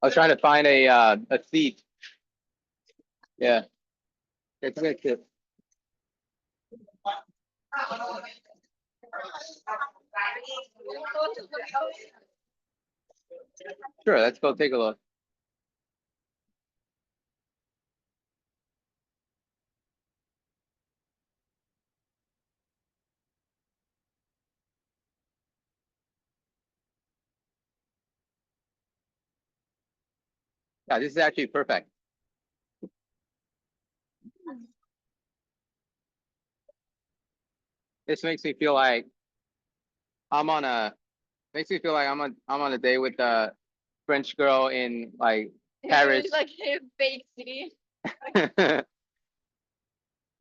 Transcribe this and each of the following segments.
I was trying to find a seat. Yeah. It's good. Sure, let's go take a look. Yeah, this is actually perfect. This makes me feel like I'm on a makes me feel like I'm on a date with a French girl in like Paris. Like a fake city.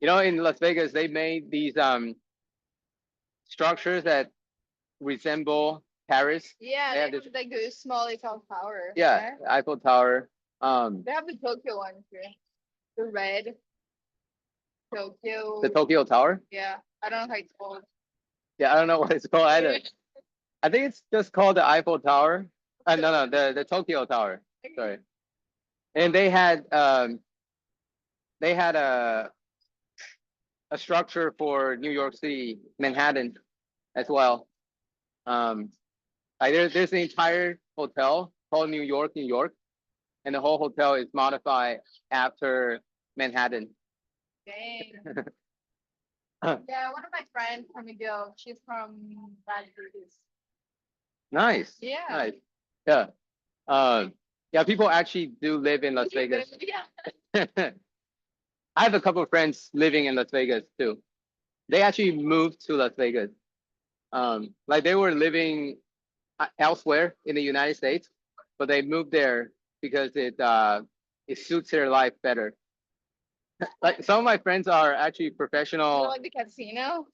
You know, in Las Vegas, they made these structures that resemble Paris. Yeah, They have this, like the small Eiffel Tower. yeah, Eiffel Tower. They have the Tokyo one too. The red Tokyo. The Tokyo Tower. Yeah, I don't know how it's called. Yeah, I don't know what it's called either. I think it's just called the Eiffel Tower. No, the Tokyo Tower. Sorry. And they had a structure for New York City, Manhattan, as well. Like there's an entire hotel called New York, New York, and the whole hotel is modified after Manhattan. Dang. Yeah, one of my friends from McGill, she's from Las Vegas. Nice. Yeah. Nice. Yeah. Yeah, people actually do live in Las Vegas. Yeah. I have a couple of friends living in Las Vegas too. They actually moved to Las Vegas. Like they were living elsewhere in the United States, but they moved there because it suits their life better. Like some of my friends are actually professional. Like the casino.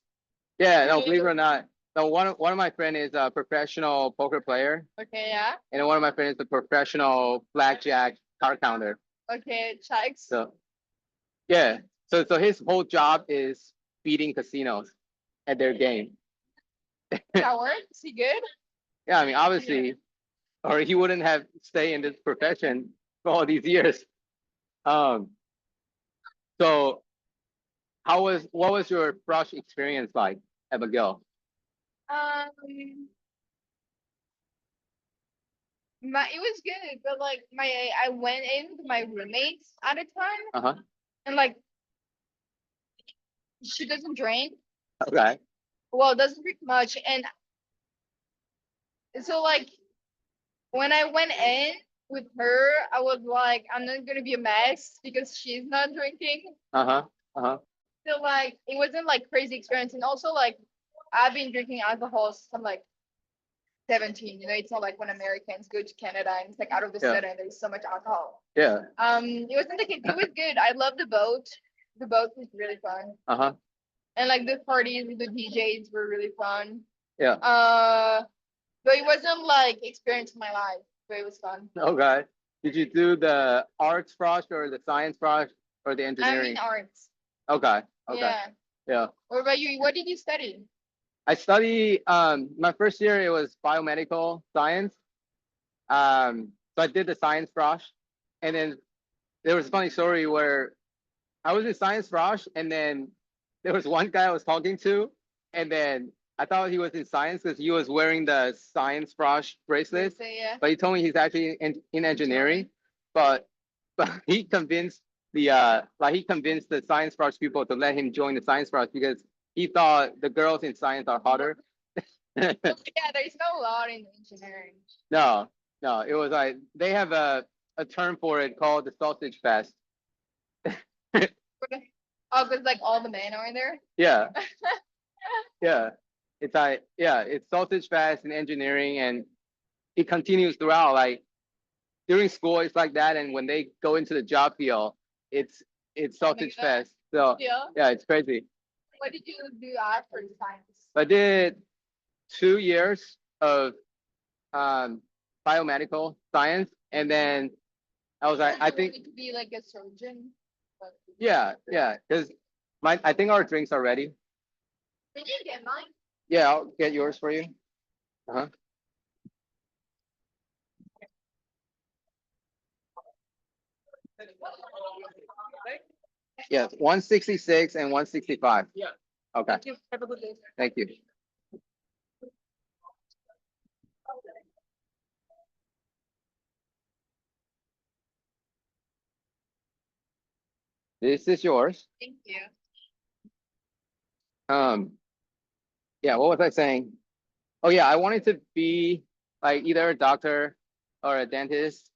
Yeah, no, believe it or not. So one of my friends is a professional poker player. Okay, yeah. And one of my friends is a professional blackjack card counter. Okay, checks. So yeah. So his whole job is beating casinos at their game. That works? Is he good? Yeah, I mean obviously, or he wouldn't have stayed in this profession for all these years. Um, so what was your Frosh experience like at McGill? Um, it was good, but like I went in with my roommates at a time, Uh-huh. and like she doesn't drink. Okay. Well, doesn't drink much, and so like when I went in with her, I was like, I'm not gonna be a mess because she's not drinking. Uh-huh. Uh-huh. So like it wasn't like crazy experience, and also like I've been drinking alcohol since I'm like 17. It's not like when Americans go to Canada and it's like out of the sudden there's so much alcohol. Yeah. It wasn't like it was good. I love the boat. The boat was really fun. Uh-huh. And like the parties with the DJs were really fun. Yeah. But it wasn't like experience of my life, but it was fun. Okay. Did you do the arts Frosh or the science Frosh or the I'm engineering? in arts. Okay. Okay. Yeah. Yeah. What about you? What did you study? I study my first year it was biomedical science. So I did the science Frosh, and then there was a funny story where I was in science Frosh, and then there was one guy I was talking to, and then I thought he was in science because he was wearing the science Frosh bracelet, Yeah. but he told me he's actually in engineering. But he convinced he convinced the science Frosh people to let him join the science Frosh because he thought the girls in science are hotter. Yeah, there's no law in engineering. No, it was like they have a term for it called the sausage fest. Oh, because like all the men are in there? Yeah. Yeah. It's like, yeah, it's sausage fest in engineering and it continues throughout. Like during school, it's like that. And when they go into the job field, it's sausage fest. So yeah, it's crazy. What did you do after science? I did 2 years of biomedical science. And then I was like, I think to be like a surgeon. yeah, because I think our drinks are ready. Did you get mine? Yeah, I'll get yours for you. Uh-huh. Yes, 166 and 165. Yeah. Okay, Thank you. Have a good day. thank you. This is yours. Thank you. Um, yeah, what was I saying? Oh yeah, I wanted to be like either a doctor or a dentist.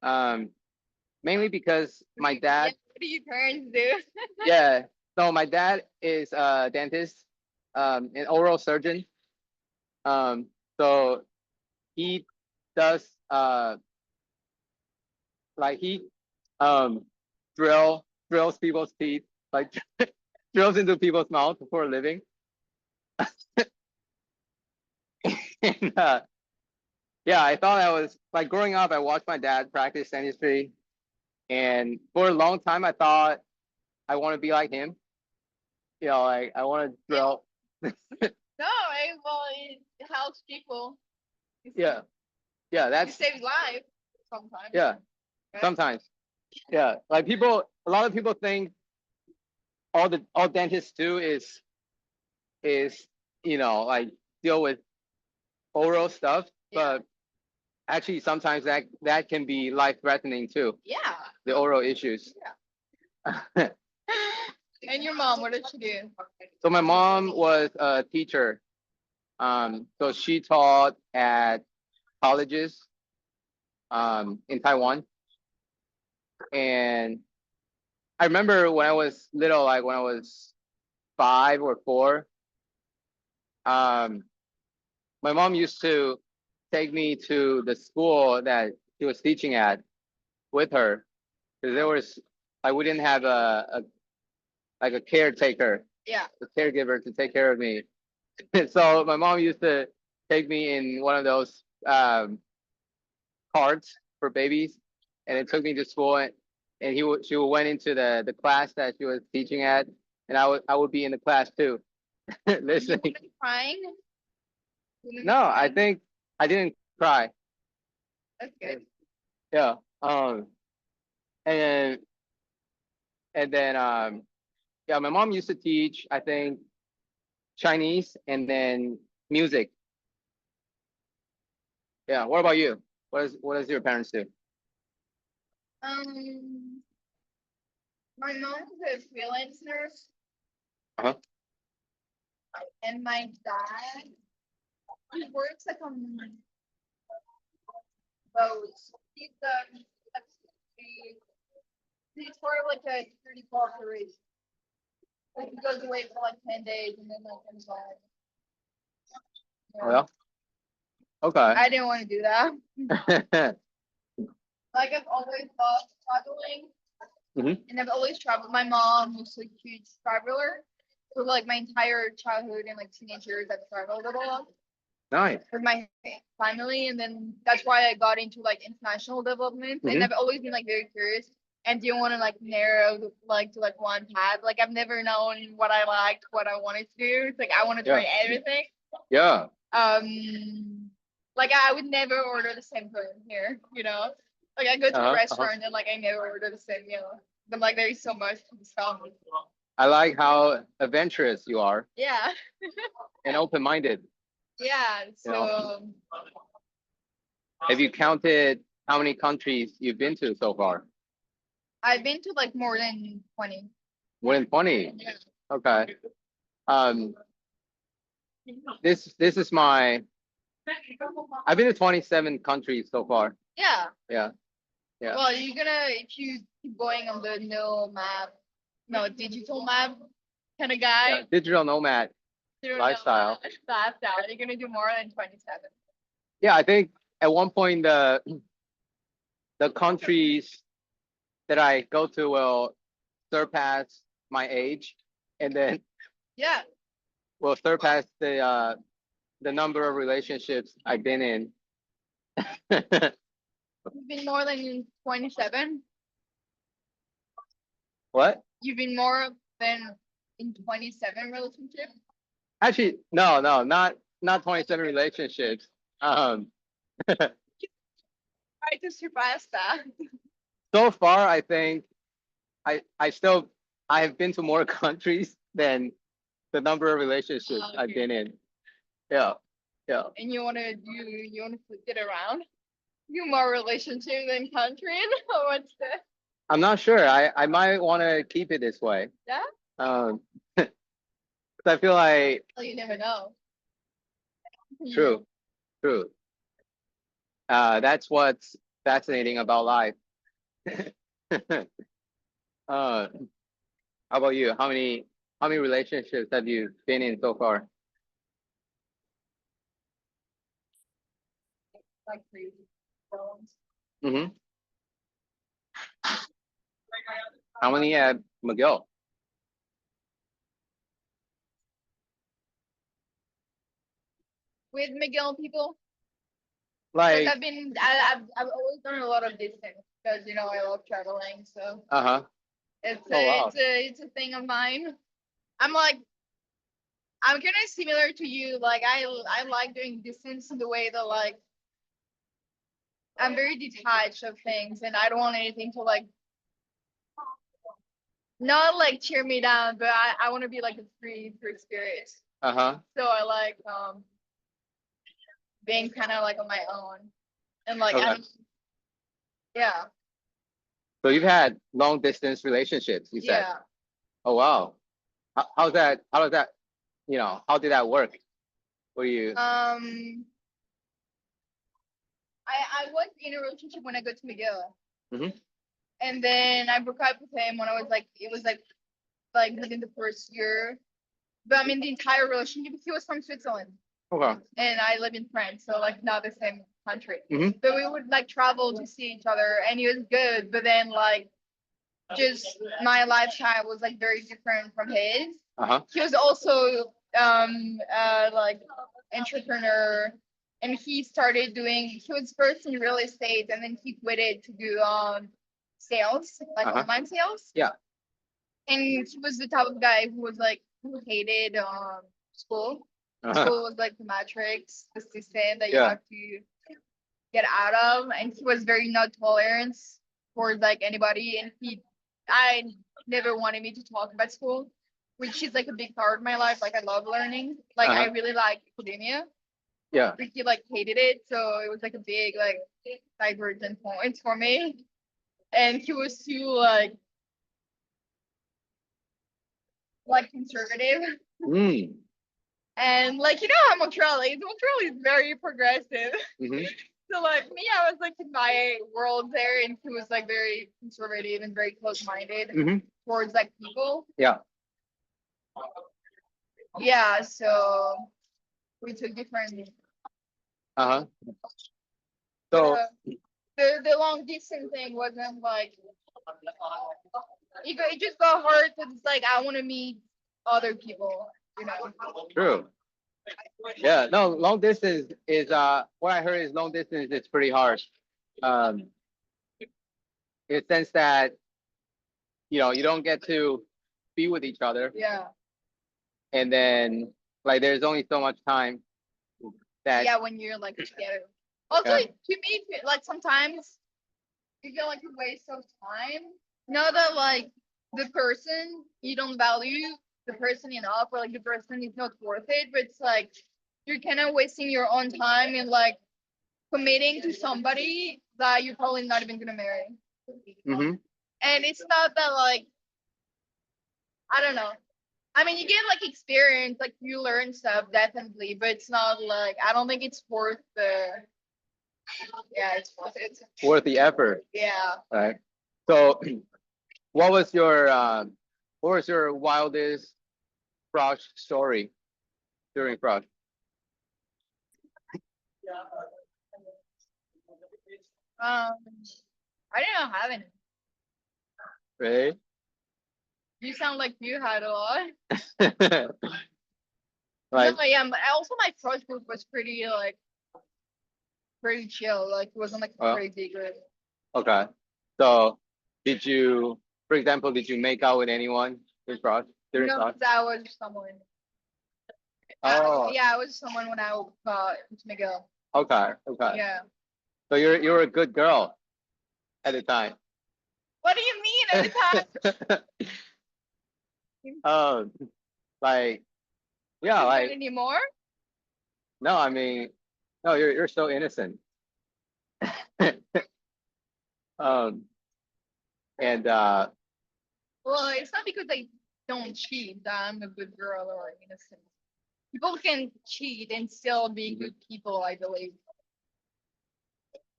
Um, mainly because my Yeah, dad, what do your parents do? yeah, so my dad is a dentist, an oral surgeon. So he does like he um drills people's teeth, like drills into people's mouth for a living. And yeah, I thought I was like growing up, I watched my dad practice dentistry, and for a long time I thought I want to be like him. You know, like I want to drill. No, well, it helps people. Yeah, yeah, It that's saves life sometimes. yeah, right? sometimes. Yeah, like a lot of people think all dentists do is like deal with oral stuff, Yeah. but actually sometimes that can be life threatening too. Yeah. The oral issues. Yeah. And your mom, what did she do? So my mom was a teacher. So she taught at colleges in Taiwan. And I remember when I was little, like when I was 5 or 4, um, my mom used to take me to the school that she was teaching at with her, because there was like we didn't have a caretaker, Yeah. a caregiver to take care of me. So my mom used to take me in one of those carts for babies, and it took me to school, and she went into the class that she was teaching at, and I would be in the class too, You listening. wouldn't crying? No, I think I didn't cry. That's good. Yeah. And then yeah, my mom used to teach, I think, Chinese and then music. Yeah. What about you? What does your parents do? My mom's a freelance nurse, Uh-huh. and my dad, he works like on boats. He- he's part of like a security corporation. Like he goes away for like 10 days and then like comes back. Oh, yeah. Okay. I didn't want to do that. Like I've always loved traveling, and I've always traveled. My mom was a huge traveler, so like my entire childhood and like teenage years, I've traveled a lot Nice. with my family, and then that's why I got into like international development. And I've always been like very curious and didn't want to like narrow like to like one path. Like I've never known what I liked, what I wanted to do. It's like I want to try everything. Yeah. Like I would never order the same food here, you know. Like I go to a restaurant and like I never order the same meal. I'm like there's so much to discover. I like how adventurous you are Yeah. and open-minded. Yeah. So Have you counted how many countries you've been to so far? I've been to like more than 20. More than 20. Yeah. Okay. Um, this is my. I've been to 27 countries so far. Yeah. Yeah. Yeah. Well, you're gonna if you keep going on the digital map kind of guy. Yeah, digital nomad lifestyle. Lifestyle. You're gonna do more than 27. Yeah, I think at one point the countries that I go to will surpass my age, and then Yeah. will surpass the number of relationships I've been in. You've been more than 27. What? You've been more than in 27 relationships. Actually, no, not 27 relationships. Try to surpass that. So far, I think I still I've been to more countries than the number of relationships I've been in. Yeah, yeah. And you wanna flip it around? You more relationship than country? What's that? I'm not sure. I might want to keep it this way. Yeah? 'Cause I feel like Well, you never know. true, true. That's what's fascinating about life. How about you? How many relationships have you been in so far? Like crazy. Mm-hmm. How many at McGill? With McGill people, Like, I've always done a lot of distance because I love traveling, so uh-huh. it's Oh wow. it's a thing of mine. I'm like I'm kind of similar to you. Like I like doing distance in the way that like I'm very detached of things, and I don't want anything to like not like cheer me down, but I want to be like a free spirit. Uh-huh. So I like being kind of like on my own, and like Okay. yeah, So you've had long distance relationships, you said. yeah. Oh wow. How's that? How does that, how did that work? Were you I was in a relationship when I got to McGill, hmm and then I broke up with him when I was like it was like within the first year. But I mean the entire relationship. He was from Switzerland, okay. and I live in France, so like not the same country. hmm But we would like travel to see each other, and it was good. But then like just my lifestyle was like very different from his. Uh-huh. He was also like entrepreneur, and he was first in real estate, and then he quit it to do sales, like Uh-huh. online sales. Yeah. And he was the type of guy who was like who hated school. Uh-huh. School was like the matrix, the system that you Yeah. have to get out of, and he was very not tolerant towards like anybody, and I never wanted me to talk about school, which is like a big part of my life. Like I love learning, like I Uh-huh. really like academia, Yeah. but he like hated it, so it was like a big like divergent point for me. And he was too like conservative, Mm. and like how Montreal is. Montreal is very progressive. hmm So like me, I was like in my world there, and he was like very conservative and very close-minded hmm towards like people. Yeah. Yeah, so we took different. Uh-huh. But So the long distance thing wasn't like it just got hard because it's like I want to meet other people, you know. true. Yeah. No, long distance is what I heard is long distance is pretty hard. Um, in the sense that, you don't get to be with each other, Yeah. and then like there's only so much time that Yeah, when you're like together. Also, yeah. to me, like sometimes you feel like a waste of time. Know that like the person you don't value the person enough, or like the person is not worth it, but it's like you're kind of wasting your own time and like committing to somebody that you're probably not even gonna marry. hmm And it's not that like I don't know. I mean, you get like experience, like you learn stuff definitely, but it's not like I don't think it's worth the. Yeah, it's worth it. worth the effort, Yeah. right? So, what was your wildest Frosh story during Frosh? Um, I didn't have any. Right? You sound like you had a lot. Like, No, yeah. Also, my first group was pretty chill. Like it wasn't like a uh, crazy group. okay. So, for example, did you make out with anyone in Frosh during No, Frosh? that was someone. Oh, Yeah, I was someone when I to McGill. okay, okay. Yeah. So you're a good girl at the time. What do you mean at the time? um, like yeah, Not like anymore. no, I mean, no, you're so innocent. um, and Well, it's not because I don't cheat that I'm a good girl or innocent. People can cheat and still be good people, I believe.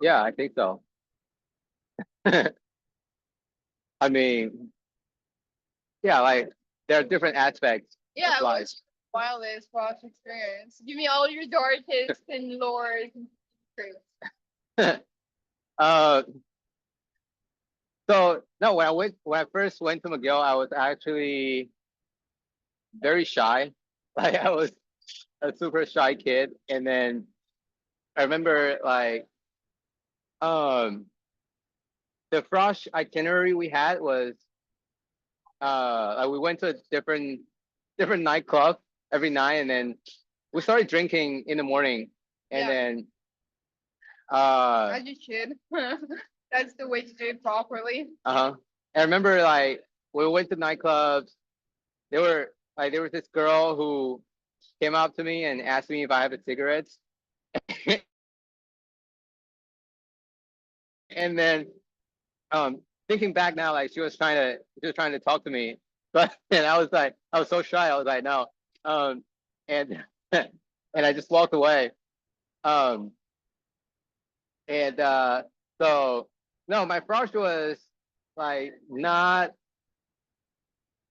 yeah, I think so. I mean, yeah, like there are different aspects Yeah, of life. what's your wildest Frosh experience? Give me all your darkest and lores and secrets. uh, so no, when I first went to McGill, I was actually very shy. Like I was a super shy kid, and then I remember like um the Frosh itinerary we had was like we went to a different nightclub every night, and then we started drinking in the morning, and Yeah, then as you should. That's the way to do it properly. uh-huh. I remember like we went to nightclubs. There was this girl who came up to me and asked me if I have a cigarettes. And then thinking back now, like she was trying to talk to me, but and I was so shy. I was like no, and and I just walked away. Um, and so no, my frosh was like not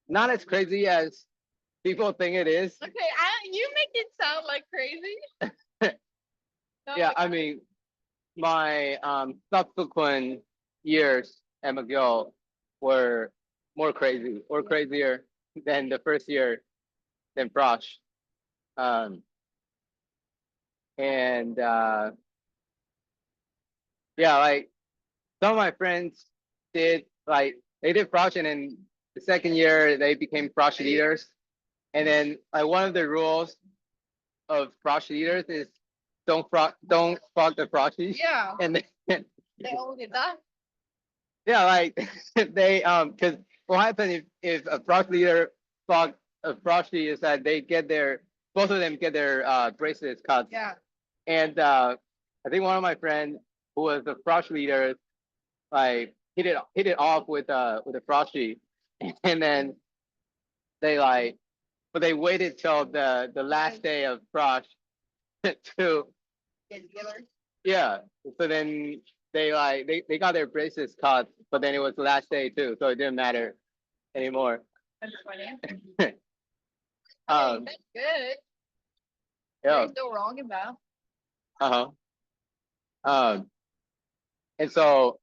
as crazy as people think it is. Okay, you make it sound like crazy. No, Yeah, I mean my subsequent years at McGill were or crazier than the first year than Frosh. Um, and yeah, like some of my friends did like they did Frosh, and then the second year they became Frosh leaders. And then like one of the rules of Frosh leaders is don't frog the Froshies. yeah, And then, they all did that. yeah, like they because what happened if a Frosh leader frog a Froshy is that they get their both of them get their bracelets cut. Yeah, And I think one of my friends who was the Frosh leader like hit it off with a Froshy, and then they like but they waited till the last day of Frosh to get together. yeah. So then they got their braces cut, but then it was the last day too, so it didn't matter anymore. That's funny. um That's good. yeah. There's no wrong about. Uh-huh. Um and so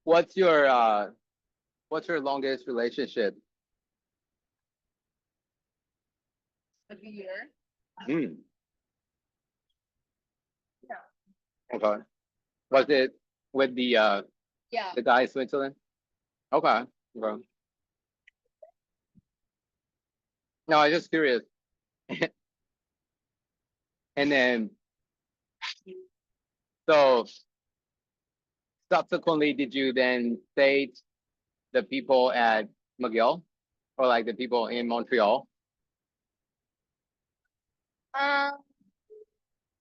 what's your uh what's your longest relationship? A year. Hmm. Yeah. Okay. Was it with Yeah. the guy in Switzerland? Okay. Okay. No, I was just curious. And then so subsequently did you then date the people at McGill or like the people in Montreal? Um.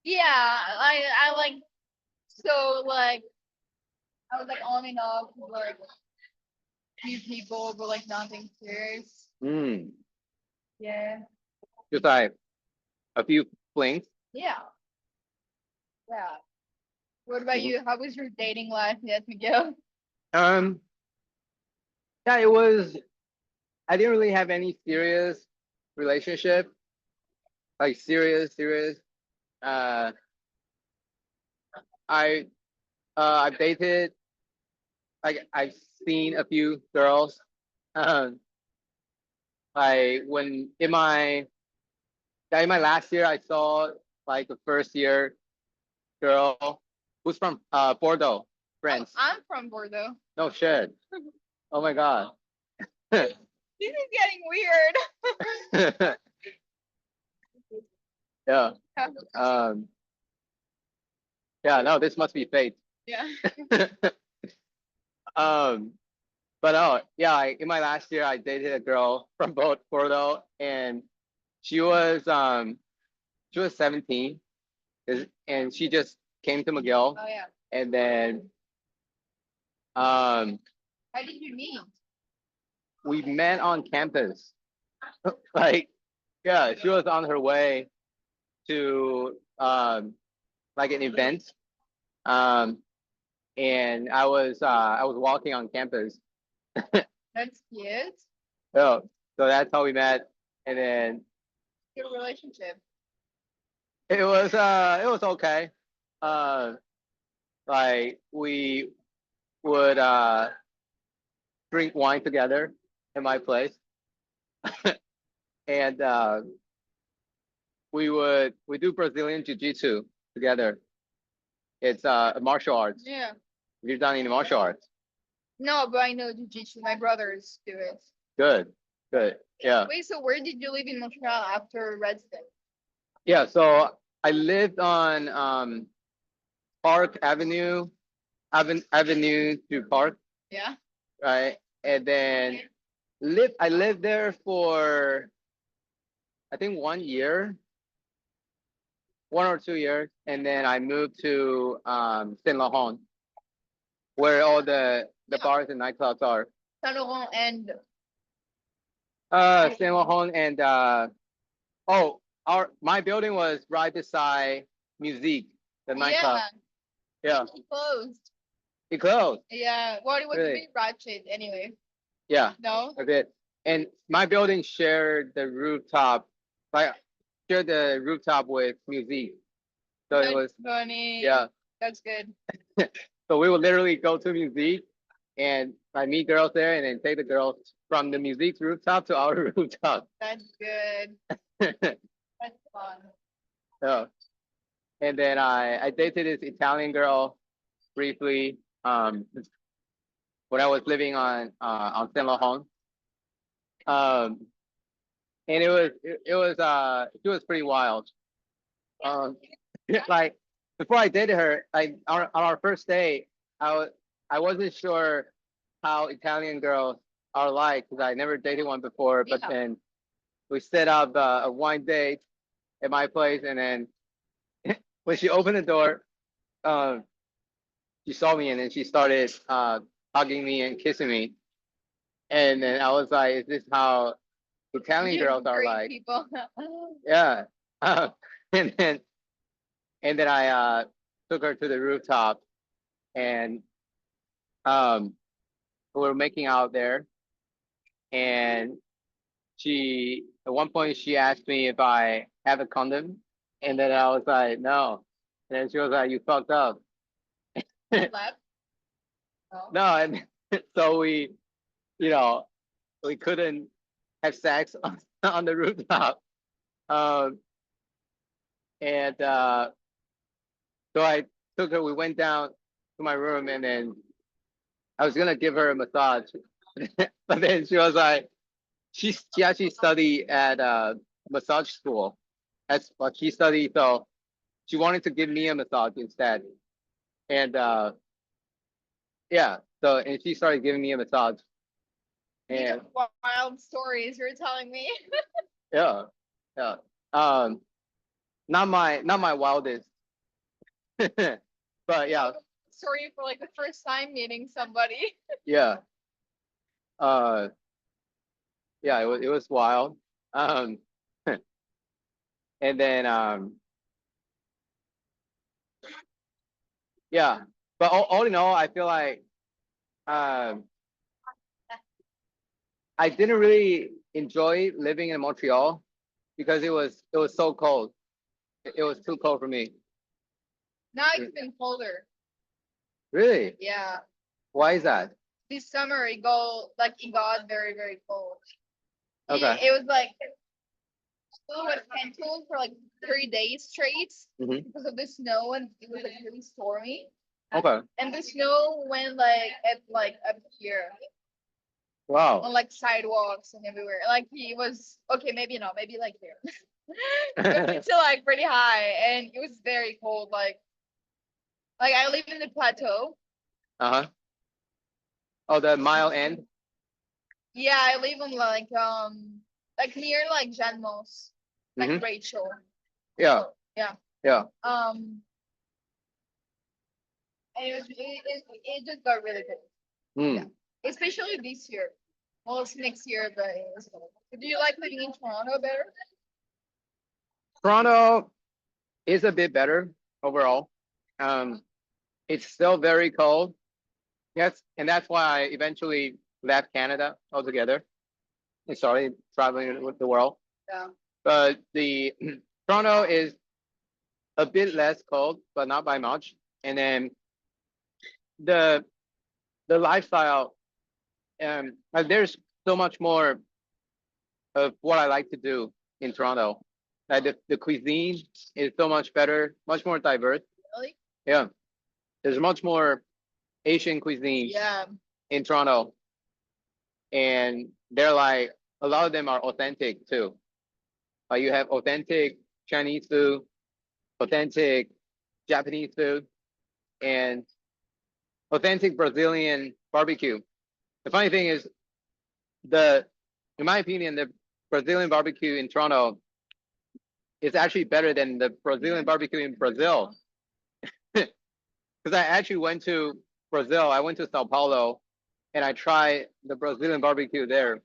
Yeah. I like so like I was like on and off with like few people, but like nothing serious. Hmm. Yeah. Just like a few flings. Yeah. Yeah. What about Mhm. you? How was your dating life yet, Miguel? Um, yeah, it was. I didn't really have any serious relationship, like serious. Uh, I I've dated, like I've seen a few girls. Um, like when in my last year, I saw like the first year girl who's from Bordeaux, Oh, France. I'm from Bordeaux. No shit. Oh my god. This is getting weird. Yeah. Yeah. No, this must be fate. Yeah. um, But oh yeah, in my last year, I dated a girl from Bordeaux, and she was 17, and she just came to McGill, Oh yeah. and then um How did you meet? we met on campus. Like yeah, she was on her way to like an event, um and I was walking on campus. That's cute. Oh, so that's how we met, and then Good relationship. it was okay. Uh, like we would drink wine together in my place, and we do Brazilian jiu-jitsu together. It's martial arts. Yeah. You've done any martial arts? No, but I know jiu-jitsu. My brothers do it. Good, good. Yeah, Wait, so where did you live in Montreal after Redstone? yeah. So I lived on Park Avenue, Avenue to Park, Yeah. right? And then I lived there for I think 1 year, 1 or 2 years, and then I moved to Saint Laurent, where all the bars and nightclubs are. Saint Laurent and Saint Laurent and oh, my building was right beside Musique, the nightclub. yeah, Yeah, he closed. it closed. Yeah. Well, it was a Really? bit ratchet anyway. Yeah, No? a bit. And my building shared the rooftop, like shared the rooftop with Musique. So it was That's funny. yeah. That's good. So we would literally go to Musique and I meet girls there, and then take the girls from the Musique's rooftop to our rooftop. That's good. That's fun. So, and then I dated this Italian girl briefly when I was living on Saint Laurent. Um, and it was pretty wild. Um, like before I dated her, like on our first date, I wasn't sure how Italian girls are like because I never dated one before. But Yeah. then we set up a wine date at my place, and then when she opened the door, um, she saw me, and then she started hugging me and kissing me, and then I was like, "Is this how Italian You're girls are great like?" people. Yeah. And then I took her to the rooftop, and we were making out there, and she at one point she asked me if I have a condom, and then I was like, no. And then she was like, you fucked up. Left? No. No, and so you know, we couldn't have sex on the rooftop. Um, and so I took her. We went down to my room, and then I was gonna give her a massage, but then she was like, she actually studied at massage school. That's what she studied. So she wanted to give me a massage instead. And yeah, so and she started giving me a massage. These And are wild stories you're telling me. yeah, yeah. Um, not my wildest, but yeah, Story for like the first time meeting somebody. yeah. Uh, yeah, it was wild. Um, and then yeah, but all in all, I feel like um I didn't really enjoy living in Montreal because it was so cold. It was too cold for me. Now it's been colder. Really? Yeah. Why is that? This summer it got very, very cold. Okay. It was like it was canceled for like 3 days straight Hmm. because of the snow, and it was like really stormy. Okay. And the snow went like up here Wow. on like sidewalks and everywhere. Like he was okay, maybe not, maybe like here. But it's still like pretty high, and it was very cold. Like I live in the plateau. Uh-huh. Oh, the mile end. Yeah, I live on like near like Janmos, like Mhm. Rachel. Yeah, So, yeah. yeah. And it just got really good. Hmm. Especially this year. Well, it's next year, but it's good. Do you like living in Toronto better? Toronto is a bit better overall. Um, it's still very cold. Yes, and that's why I eventually left Canada altogether and started traveling with the world. Yeah. But the Toronto is a bit less cold, but not by much. And then the the lifestyle, like there's so much more of what I like to do in Toronto. Like the cuisine is so much better, much more diverse. Really? Yeah, there's much more Asian cuisine Yeah. in Toronto, and they're like a lot of them are authentic too. You have authentic Chinese food, authentic Japanese food, and authentic Brazilian barbecue. The funny thing is, in my opinion, the Brazilian barbecue in Toronto is actually better than the Brazilian barbecue in Brazil. Because I actually went to Brazil. I went to Sao Paulo, and I tried the Brazilian barbecue there.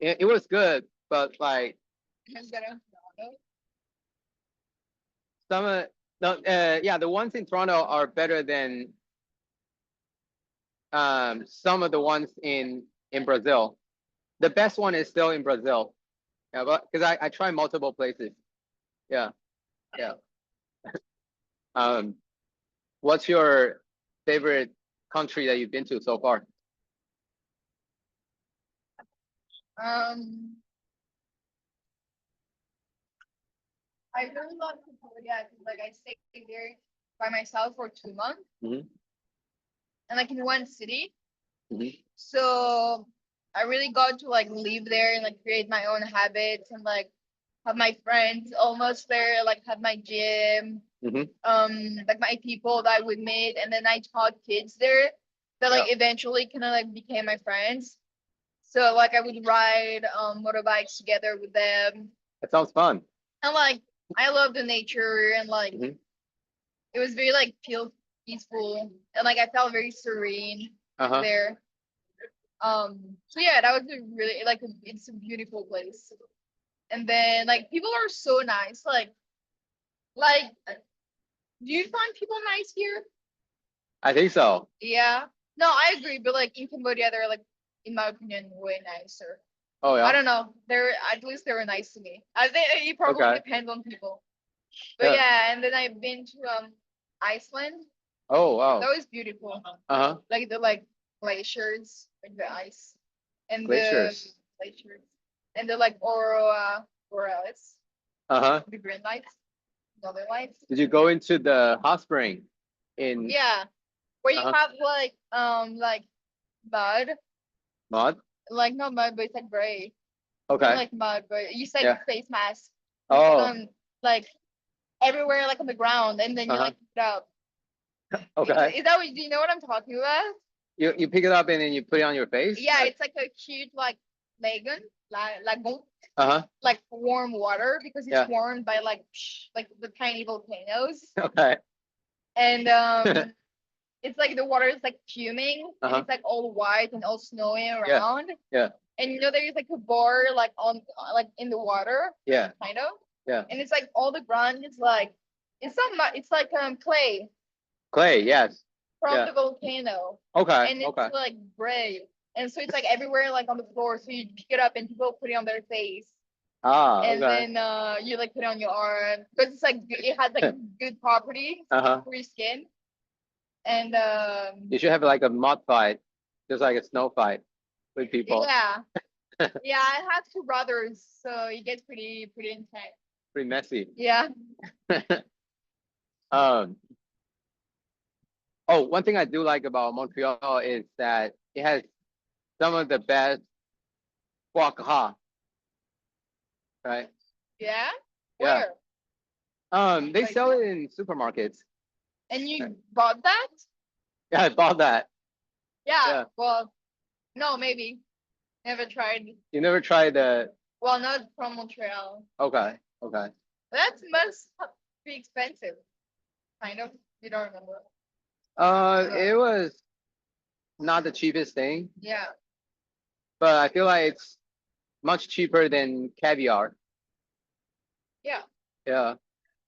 It was good, but like It's better in Toronto. some of yeah, the ones in Toronto are better than some of the ones in Brazil. The best one is still in Brazil. Yeah, but because I tried multiple places. Yeah, yeah. Um, what's your favorite country that you've been to so far? Um, I really love Cambodia because like I stayed there by myself for 2 months Hmm. and like in one city. Hmm. So I really got to like live there and like create my own habits and like have my friends almost there, like have my gym, Hmm. like my people that we meet, and then I taught kids there that Yeah, like eventually kind of like became my friends. So like I would ride motorbikes together with them, that sounds fun. and like I love the nature and like Hmm. it was very like feel peaceful and like I felt very serene Uh-huh. there. So yeah, that was a really like it's a beautiful place. And then like people are so nice. Like do you find people nice here? I think so. Yeah. No, I agree, but like in Cambodia they're like in my opinion way nicer. Oh I yeah. don't know. They're at least they were nice to me. I think it probably Okay. depends on people. But Yeah. yeah, and then I've been to Iceland. Oh wow. That was beautiful. Uh-huh. Like the like glaciers, like the ice. And the Glaciers. glaciers. And the like aurora borealis, Uh-huh. the green lights, northern lights. Did you go into the hot spring in Yeah. Where you uh-huh have like mud. mud? Like not mud, but it's like gray. Not Okay. like mud, but you said Yeah. face mask. You put Oh. on like everywhere like on the ground and then you Uh-huh. like pick it up. Okay. Is that what do you know what I'm talking about? You pick it up and then you put it on your face? Yeah, it's like a cute like lagoon, lagoon, Uh-huh. like warm water because it's Yeah. warmed by like the tiny volcanoes. Okay. And it's like the water is like fuming and Uh-huh. it's like all white and all snowy Yeah. around. Yeah. And you know there is like a bar like on like in the water, Yeah. kind of. Yeah. And it's like all the ground is like it's not much it's like clay Clay, yes. from Yeah. the volcano. Okay. And it's Okay. like gray. And so it's like everywhere like on the floor. So you pick it up and people put it on their face. Ah, And okay. then you like put it on your arm. Because it's like it has like good properties Uh-huh. for your skin. And You should have like a mud fight, just like a snow fight with people. yeah. Yeah, I have two brothers, so it gets pretty intense. Pretty messy. Yeah. Um, oh, one thing I do like about Montreal is that it has some of the best foie gras, right? Yeah. Yeah. Where? They Like sell it in supermarkets. and Right. you bought that? Yeah, I bought that. Yeah. Yeah. Well, no, maybe. Never tried. You never tried the? Well, not from Montreal. Okay, okay. That must be expensive. Kind of. You don't remember. It was not the cheapest thing, Yeah. but I feel like it's much cheaper than caviar. Yeah. Yeah,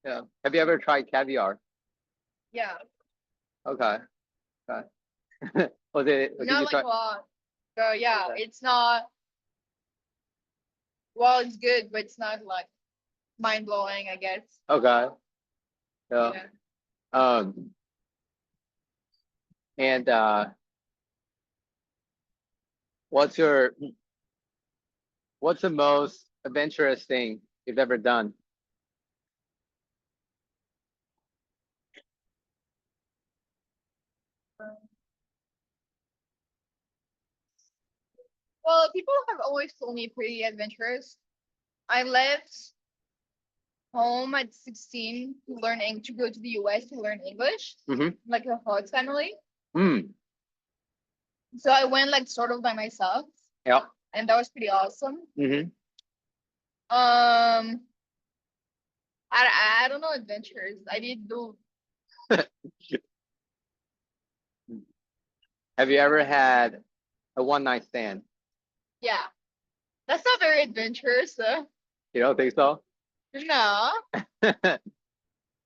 yeah. Have you ever tried caviar? Yeah. Okay, okay. Did Not you like try? a lot. So yeah, Okay. it's not. Well, it's good, but it's not like mind blowing, I guess. Okay. Yeah. Yeah. Um. And what's your what's the most adventurous thing you've ever done? Well, people have always told me pretty adventurous. I left home at 16 to to go to the US to learn English, Mm-hmm. like a host family. Mm. So I went like sort of by myself, Yeah. and that was pretty awesome. Mm-hmm. Um, I don't know adventures. I did do. Have you ever had a one night stand? Yeah, that's not very adventurous. You don't think so? No,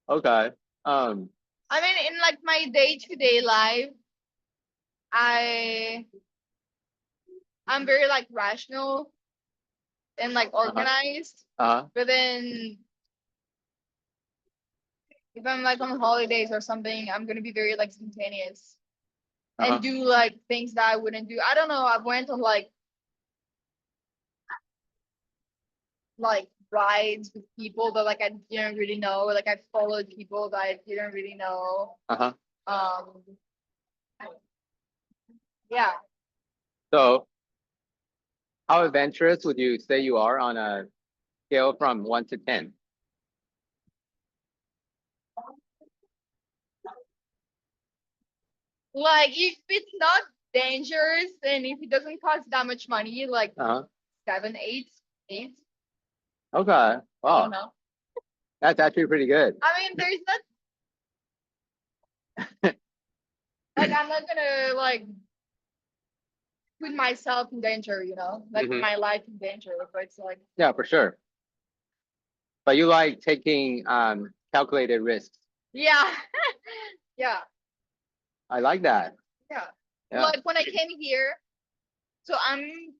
Okay. Um. I mean in like my day-to-day life, I I'm very like rational and like organized. Uh-huh. But then if I'm like on holidays or something, I'm gonna be very like spontaneous Uh-huh. and do like things that I wouldn't do. I don't know. I went on like rides with people that like I didn't really know. Like I followed people that I didn't really know. Uh-huh. Um, yeah. So, how adventurous would you say you are on a scale from 1 to 10? Like if it's not dangerous and if it doesn't cost that much money, like Uh-huh. 7, 8, 8. Okay. I don't Wow. know. That's actually pretty good. I mean, there's not like I'm not gonna like put myself in danger, like Hmm. my life in danger. But it's like, Yeah, for sure. But you like taking calculated risks. yeah, yeah, I like that. yeah. Yeah. Like when I came here, so I'm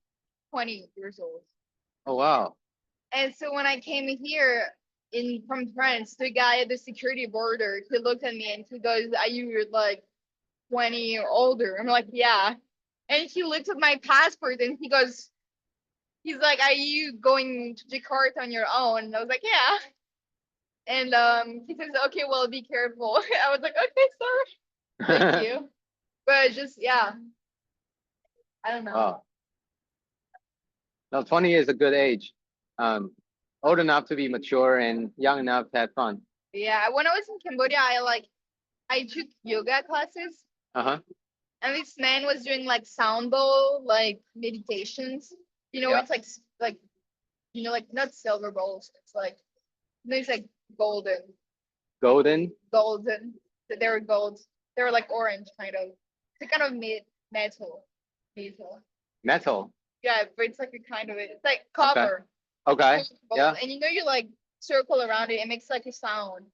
20 years old, Oh wow. and so when I came here in from France, the guy at the security border, he looked at me and he goes, "Are you like 20 or older?" I'm like, "Yeah," and he looked at my passport and he goes, he's like, "Are you going to Jakarta on your own?" And I was like, "Yeah." And he says, "Okay, well, be careful." I was like, "Okay, sorry, thank you." But just yeah, I don't know. Wow. No, 20 is a good age. Old enough to be mature and young enough to have fun. Yeah, when I was in Cambodia, I took yoga classes, Uh-huh. and this man was doing like sound bowl like meditations. Yeah. It's like like not silver bowls. It's like it's like golden, Golden golden. They were gold. They were like orange, kind of. It's a kind of metal, metal. metal. Yeah, but it's like a kind of it. It's like Okay. copper. Okay. Gold. Yeah. And you like circle around it, it makes like a sound.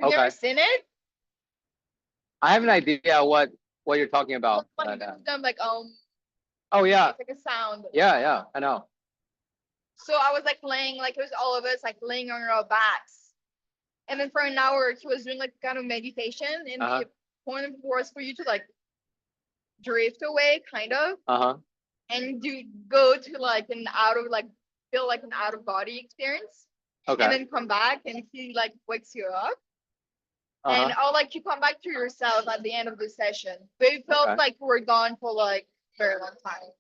Have you ever Okay. seen it? I have an idea what you're talking about. Like them like Oh yeah. it's like a sound. Yeah, yeah. I know. So I was like laying like it was all of us like laying on our backs. And then for an hour he was doing like kind of meditation and Uh-huh. the point was for you to like drift away kind of Uh-huh. and do go to like an out of like feel like an out of body experience and Okay. then come back and he like wakes you up. Uh-huh. And I'll like you come back to yourself at the end of the session. But it felt Okay. like we're gone for like a very long time.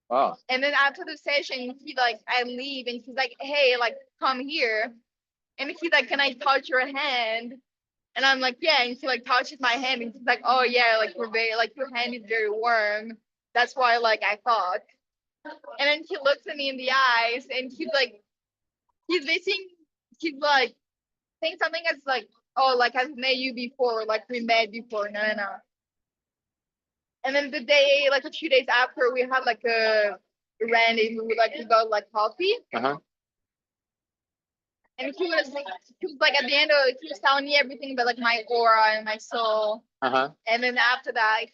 Wow. And then after the session, he like I leave and he's like, "Hey, like come here." And he's like, "Can I touch your hand?" And I'm like, "Yeah." And he like touches my hand and he's like, "Oh yeah, like we're very like your hand is very warm. That's why like I thought." And then he looks at me in the eyes, and he's basically, he's like saying something that's like, oh, like I've met you before, like we met before. No, no, no. And then the day, like a few days after, we had like a rendezvous, like we got like coffee. Uh-huh. And he was like at the end of it, he was telling me everything about like my aura and my soul. Uh-huh. And then after that,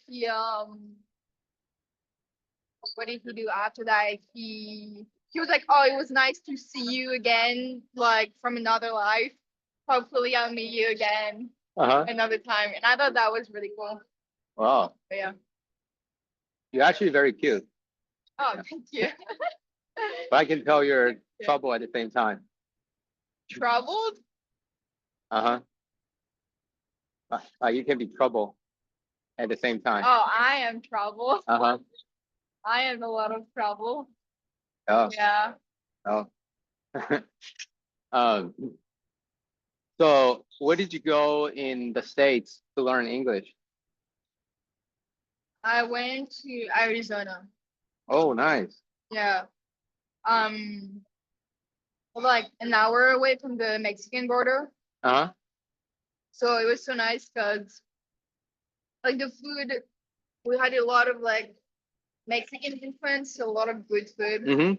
what did he do after that? He was like, oh, it was nice to see you again, like from another life. Hopefully, I'll meet you again Uh-huh. another time. And I thought that was really cool. Wow. But yeah. You're actually very cute. Oh, thank you. But I can tell you're trouble at the same time. Troubled? Uh-huh. You can be trouble at the same time. Oh, I am trouble. Uh-huh. I am a lot of trouble. Oh. Yeah. Oh. um, so where did you go in the States to learn English? I went to Arizona. Oh, nice. Yeah. Um, like an hour away from the Mexican border. Uh-huh. So it was so nice because like the food, we had a lot of like Mexican influence, so a lot of good food. Mm-hmm.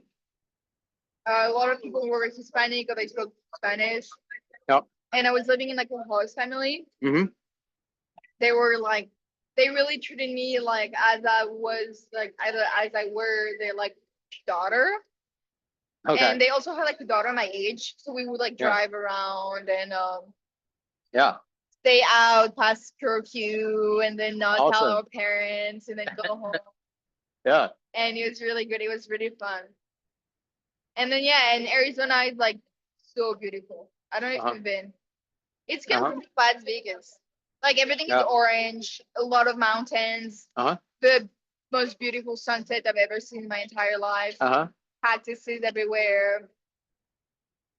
A lot of people were Hispanic or they spoke Spanish. Yep. And I was living in like a host family. Mm-hmm. They were like, they really treated me like as I was like either as I were their like daughter. Okay. And they also had like a daughter my age, so we would like Yeah. drive around and Yeah. stay out past curfew and then not tell Awesome. our parents and then go home. Yeah. And it was really good. It was really fun. And then yeah, and Arizona is like so beautiful. I don't know if Uh-huh. you've been. It's kind Uh-huh. of like Vegas. Like everything Yeah. is orange, a lot of mountains, Uh-huh. the most beautiful sunset I've ever seen in my entire life. Uh-huh. Cactuses everywhere.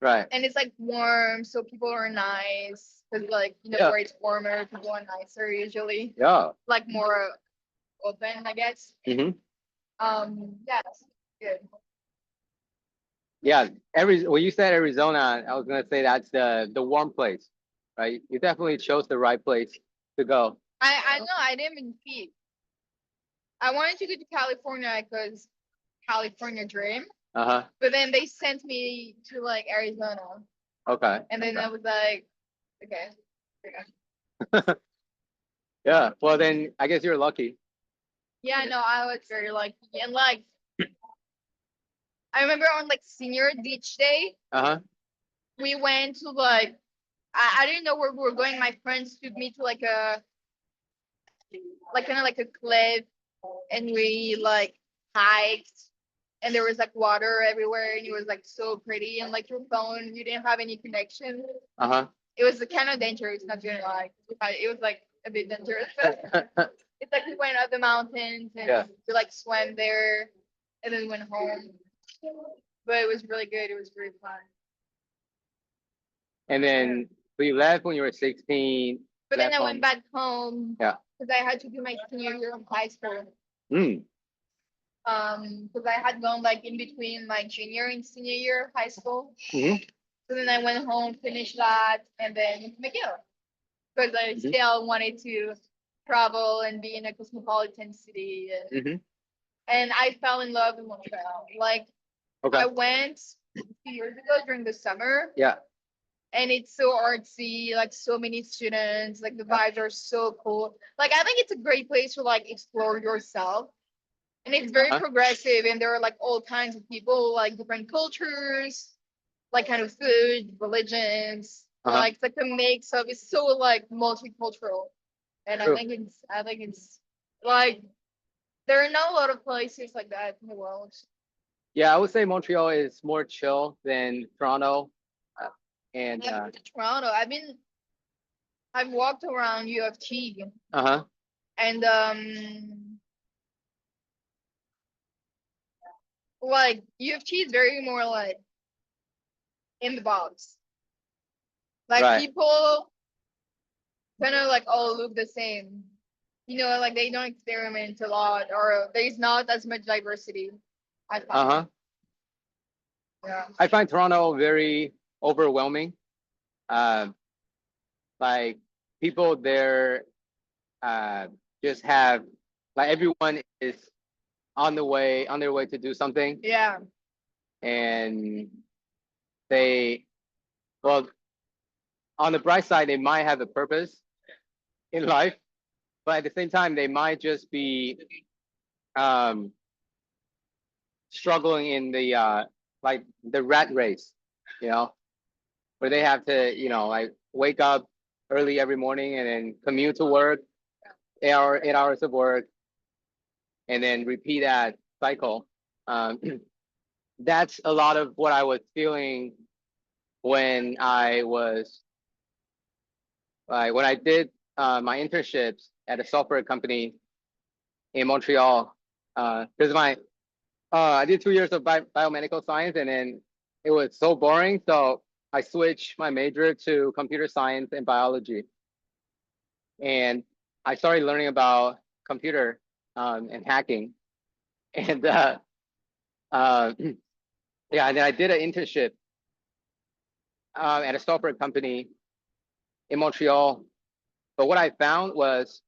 Right. And it's like warm, so people are nice. Because like, you know, Yeah. where it's warmer, people are nicer usually. Yeah. Like more open, I guess. Mm-hmm. Yeah, it's good. Yeah. When you said Arizona, I was gonna say that's the warm place, right? You definitely chose the right place to go. I know I didn't even peep. I wanted to go to California because California dream. Uh-huh. But then they sent me to like Arizona. Okay. And then Okay. I was like, okay. Yeah. Well, then I guess you're lucky. Yeah, no, I was very lucky. And like I remember on like senior beach day, Uh-huh. we went to like I didn't know where we were going. My friends took me to like a kind of like a cliff and we like hiked and there was like water everywhere and it was like so pretty and like your phone you didn't have any connection. Uh-huh. It was kind of dangerous, not gonna lie. It was like a bit dangerous. But it's like we went up the mountains and Yeah. we like swam there and then went home. But it was really good. It was really fun. And then so you left when you were 16. But then left I home. went back home. Yeah. Because I had to do my senior year of high school. Mm. Because I had gone like in between my junior and senior year of high school. Mm-hmm. So then I went home, finished that, and then McGill. Because I still wanted to travel and be in a cosmopolitan city. And I fell in love with Montreal. Like, Okay. I went a few years ago during the summer. Yeah. And it's so artsy, like so many students, like the vibes are so cool. Like, I think it's a great place to like explore yourself. And it's very progressive, and there are like all kinds of people, like different cultures, like kind of food, religions. Like it's like a mix of it's so like multicultural. And True. I think it's like there are not a lot of places like that in the world. Yeah, I would say Montreal is more chill than Toronto. And I've been to Toronto. I've walked around U of T. uh-huh. And like U of T is very more like in the box. Like Right. people kind of like all look the same. You know, like they don't experiment a lot or there's not as much diversity. I find. Uh-huh. Yeah. I find Toronto very overwhelming. Um, like people there just have like everyone is on their way to do something, Yeah. and they well on the bright side they might have a purpose in life, but at the same time they might just be um struggling in the like the rat race, you know, where they have to, you know, like wake up early every morning and then commute to work, 8 hours of work, and then repeat that cycle. Um, that's a lot of what I was feeling when I was like when I did my internships at a software company in Montreal. Because I did 2 years of biomedical science, and then it was so boring, so I switched my major to computer science and biology, and I started learning about computer and hacking, and uh, yeah, and then I did an internship at a software company in Montreal. But what I found was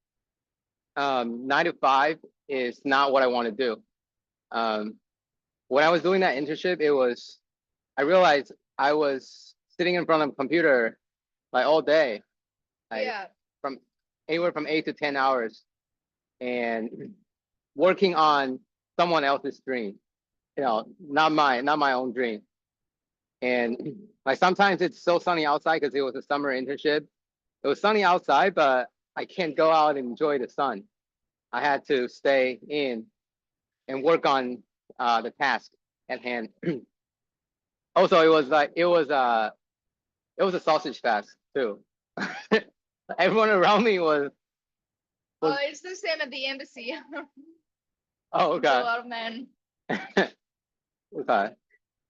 9 to 5 is not what I want to do. Um, when I was doing that internship, I realized I was sitting in front of a computer like all day, like Yeah. from anywhere from 8 to 10 hours, and working on someone else's dream, you know, not my own dream. And like sometimes it's so sunny outside because it was a summer internship. It was sunny outside, but I can't go out and enjoy the sun. I had to stay in and work on the task at hand. Also, it was a sausage fest too. Everyone around me was Oh, it's the same at the embassy. oh It's a okay. lot of men. Okay.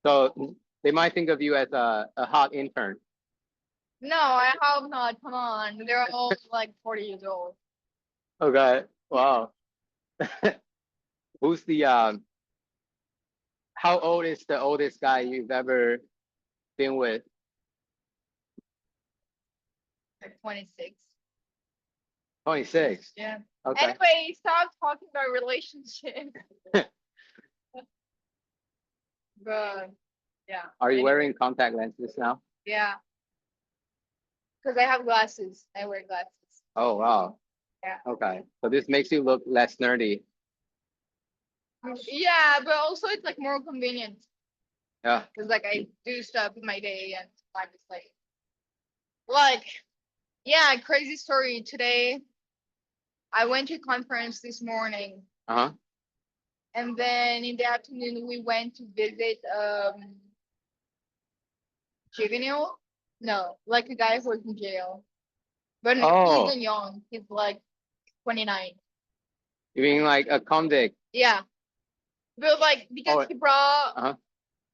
So they might think of you as a hot intern. No, I hope not. Come on. They're all like 40 years old. Okay. Wow. Who's the how old is the oldest guy you've ever been with? Like 26. 26. Yeah. Okay. Anyway, stop talking about relationships. But yeah. Are you Anyway, wearing contact lenses now? yeah. Because I have glasses. I wear glasses. Oh wow. Yeah. Okay. So this makes you look less nerdy. Yeah, but also it's like more convenient. Yeah. Because like I do stuff in my day and I'm just like yeah, crazy story. Today I went to a conference this morning, Uh-huh. and then in the afternoon we went to visit juvenile. No, like a guy who's in jail. But no, he's Oh, not young. He's like 29. you mean like a convict? Yeah. But like because Oh, he brought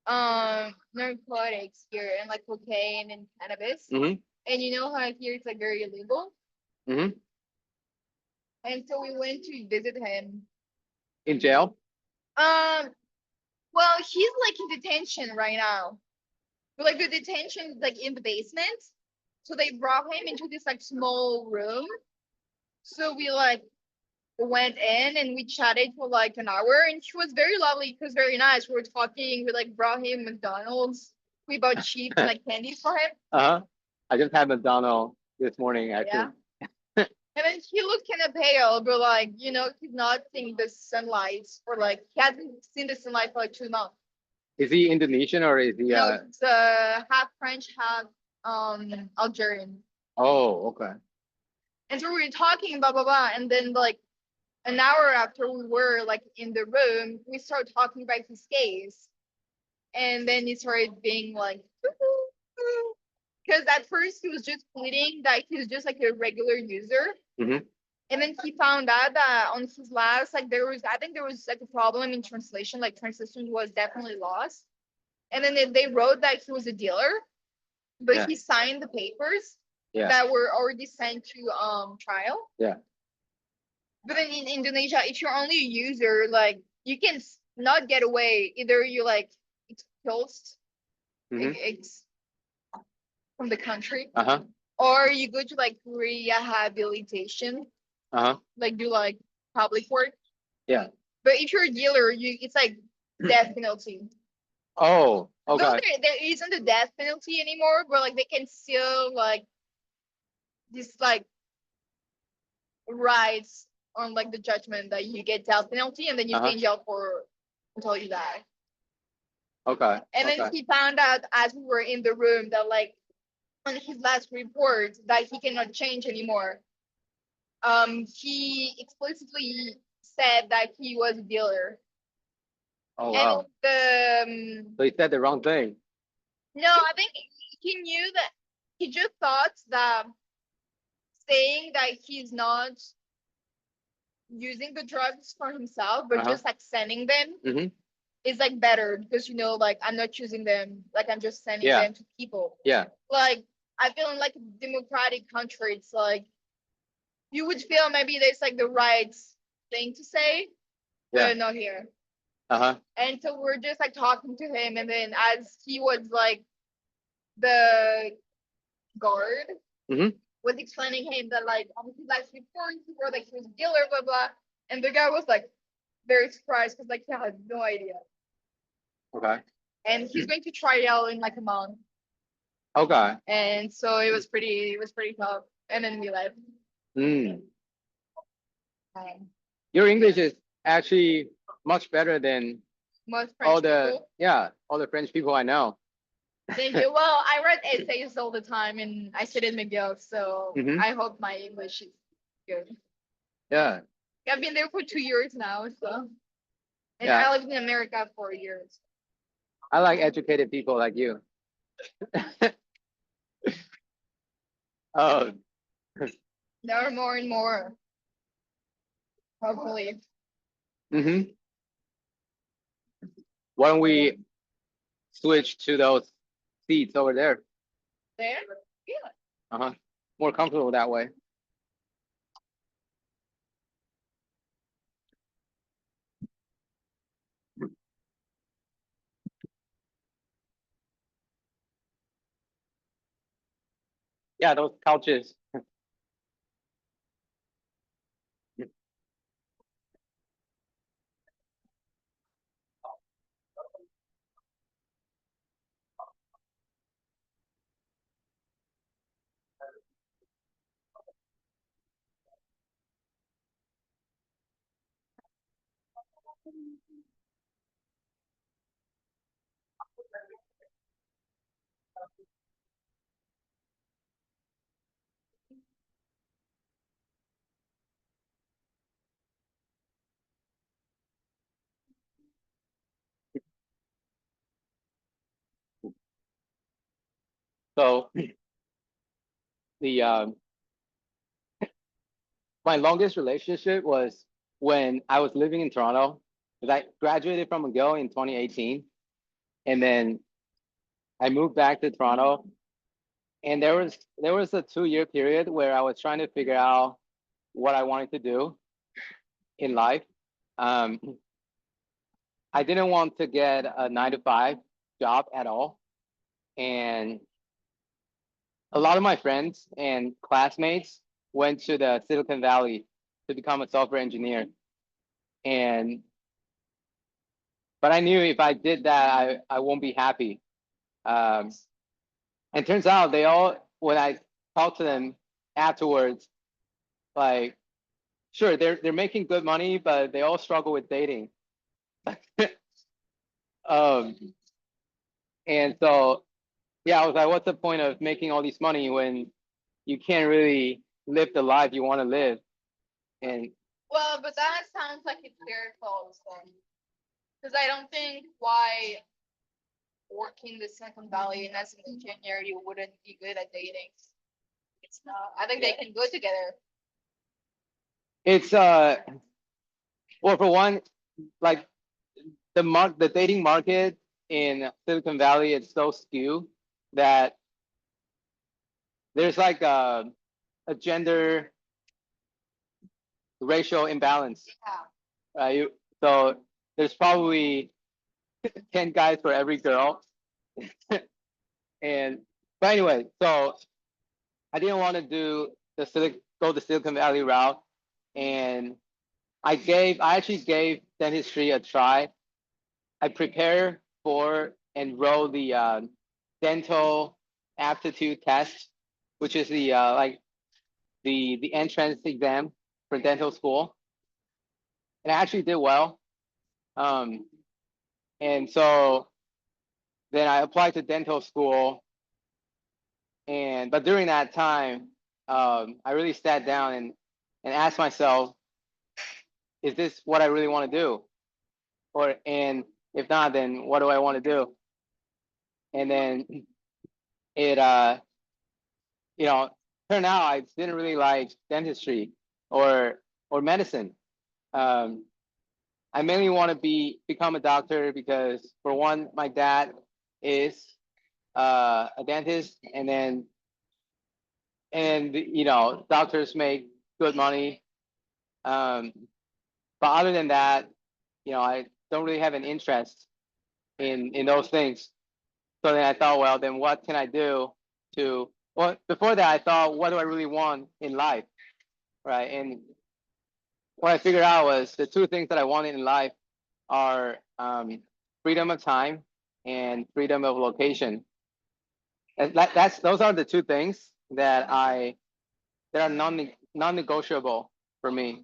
uh-huh. narcotics here and like cocaine and cannabis. Mm-hmm. And you know how here it's like very illegal. Mm-hmm. And so we went to visit him. In jail? Um, well, he's like in detention right now. But like the detention is like in the basement. So they brought him into this like small room. So we like went in and we chatted for like an hour and she was very lovely. She was very nice. We were talking, we like brought him McDonald's. We bought chips and like candies for him. Uh-huh. I just had McDonald's this morning actually. Yeah. And then he looked kind of pale, but like, you know, he's not seeing the sunlight or like he hasn't seen the sunlight for like 2 months. Is he Indonesian or is he No, it's half French, half Algerian. oh, okay. And so we were talking blah blah blah. And then like an hour after we were like in the room, we started talking about his case. And then he started being like because at first he was just pleading that he was just like a regular user. Mm-hmm. And then he found out that on his last, like I think there was like a problem in translation, like translation was definitely lost. And then they wrote that he was a dealer, but Yeah. he signed the papers Yeah. that were already sent to trial. Yeah. But then in Indonesia, if you're only a user, like you can not get away. Either you like expulsed, Mm-hmm. it's from the country, Uh-huh. or you go to like rehabilitation, Uh-huh. like do like public work. Yeah. But if you're a dealer, it's like death penalty. Oh, Though okay. there isn't a death penalty anymore, but like they can still like this like rights on like the judgment that you get death penalty and then you stay in jail for until you die. Okay. And then Okay. he found out as we were in the room that like on his last report that he cannot change anymore. He explicitly said that he was a dealer. Oh And wow. the So he said the wrong thing. no, I think he knew that he just thought that saying that he's not using the drugs for himself, but just like sending them Mm-hmm. is like better because you know, like I'm not choosing them, like I'm just sending Yeah. them to people. Yeah. Like I feel in like a democratic country, it's like you would feel maybe there's like the right thing to say, Yeah. but not here. Uh-huh. And so we're just like talking to him, and then as he was like the guard Mm-hmm. was explaining him that like on his last report he wrote like he was a dealer, blah blah, and the guy was like very surprised because like he had no idea. Okay. And he's going to trial in like a month. Okay. And so it was pretty tough. And then we left. Mm. Um, Your English is actually much better than most all French the people. all the French people I know. Thank you. Well, I read essays all the time and I studied McGill, so Mhm. I hope my English is good. Yeah. I've been there for 2 years now, so and Yeah. I lived in America for years. I like educated people like you. Oh. There are more and more, hopefully. Mm-hmm. Why don't we switch to those seats over there? There? Yeah. Uh-huh. More comfortable that way. Yeah, those couches. So the my longest relationship was when I was living in Toronto. Because I graduated from McGill in 2018, and then I moved back to Toronto. And there was a 2 year period where I was trying to figure out what I wanted to do in life. Um, I didn't want to get a 9 to 5 job at all, and a lot of my friends and classmates went to the Silicon Valley to become a software engineer. And but I knew if I did that, I won't be happy. Um, and turns out they all, when I talked to them afterwards, like, sure, they're making good money, but they all struggle with dating. um, and so yeah, I was like, what's the point of making all this money when you can't really live the life you want to live? And Well, but that sounds like it's their fault then. Because I don't think why working the Silicon Valley and as an engineer you wouldn't be good at dating. It's not. I think they can go together. it's well, for one, like the dating market in Silicon Valley is so skewed that there's like a gender racial imbalance. Yeah. So there's probably 10 guys for every girl. And but anyway, so I didn't want to do go the Silicon Valley route, and I actually gave dentistry a try. I prepared for and wrote the dental aptitude test, which is the like the entrance exam for dental school, and I actually did well. Um, and so then I applied to dental school, but during that time, I really sat down and asked myself, is this what I really want to do? And if not, then what do I want to do? And then it you know, turned out I didn't really like dentistry or medicine. Um, I mainly want to become a doctor because, for one, my dad is a dentist, and doctors make good money. But other than that, I don't really have an interest in those things. So then I thought, well, then what can I do to? Well, before that, I thought, what do I really want in life, right? And what I figured out was the two things that I wanted in life are freedom of time and freedom of location. Those are the two things that are non-negotiable for me.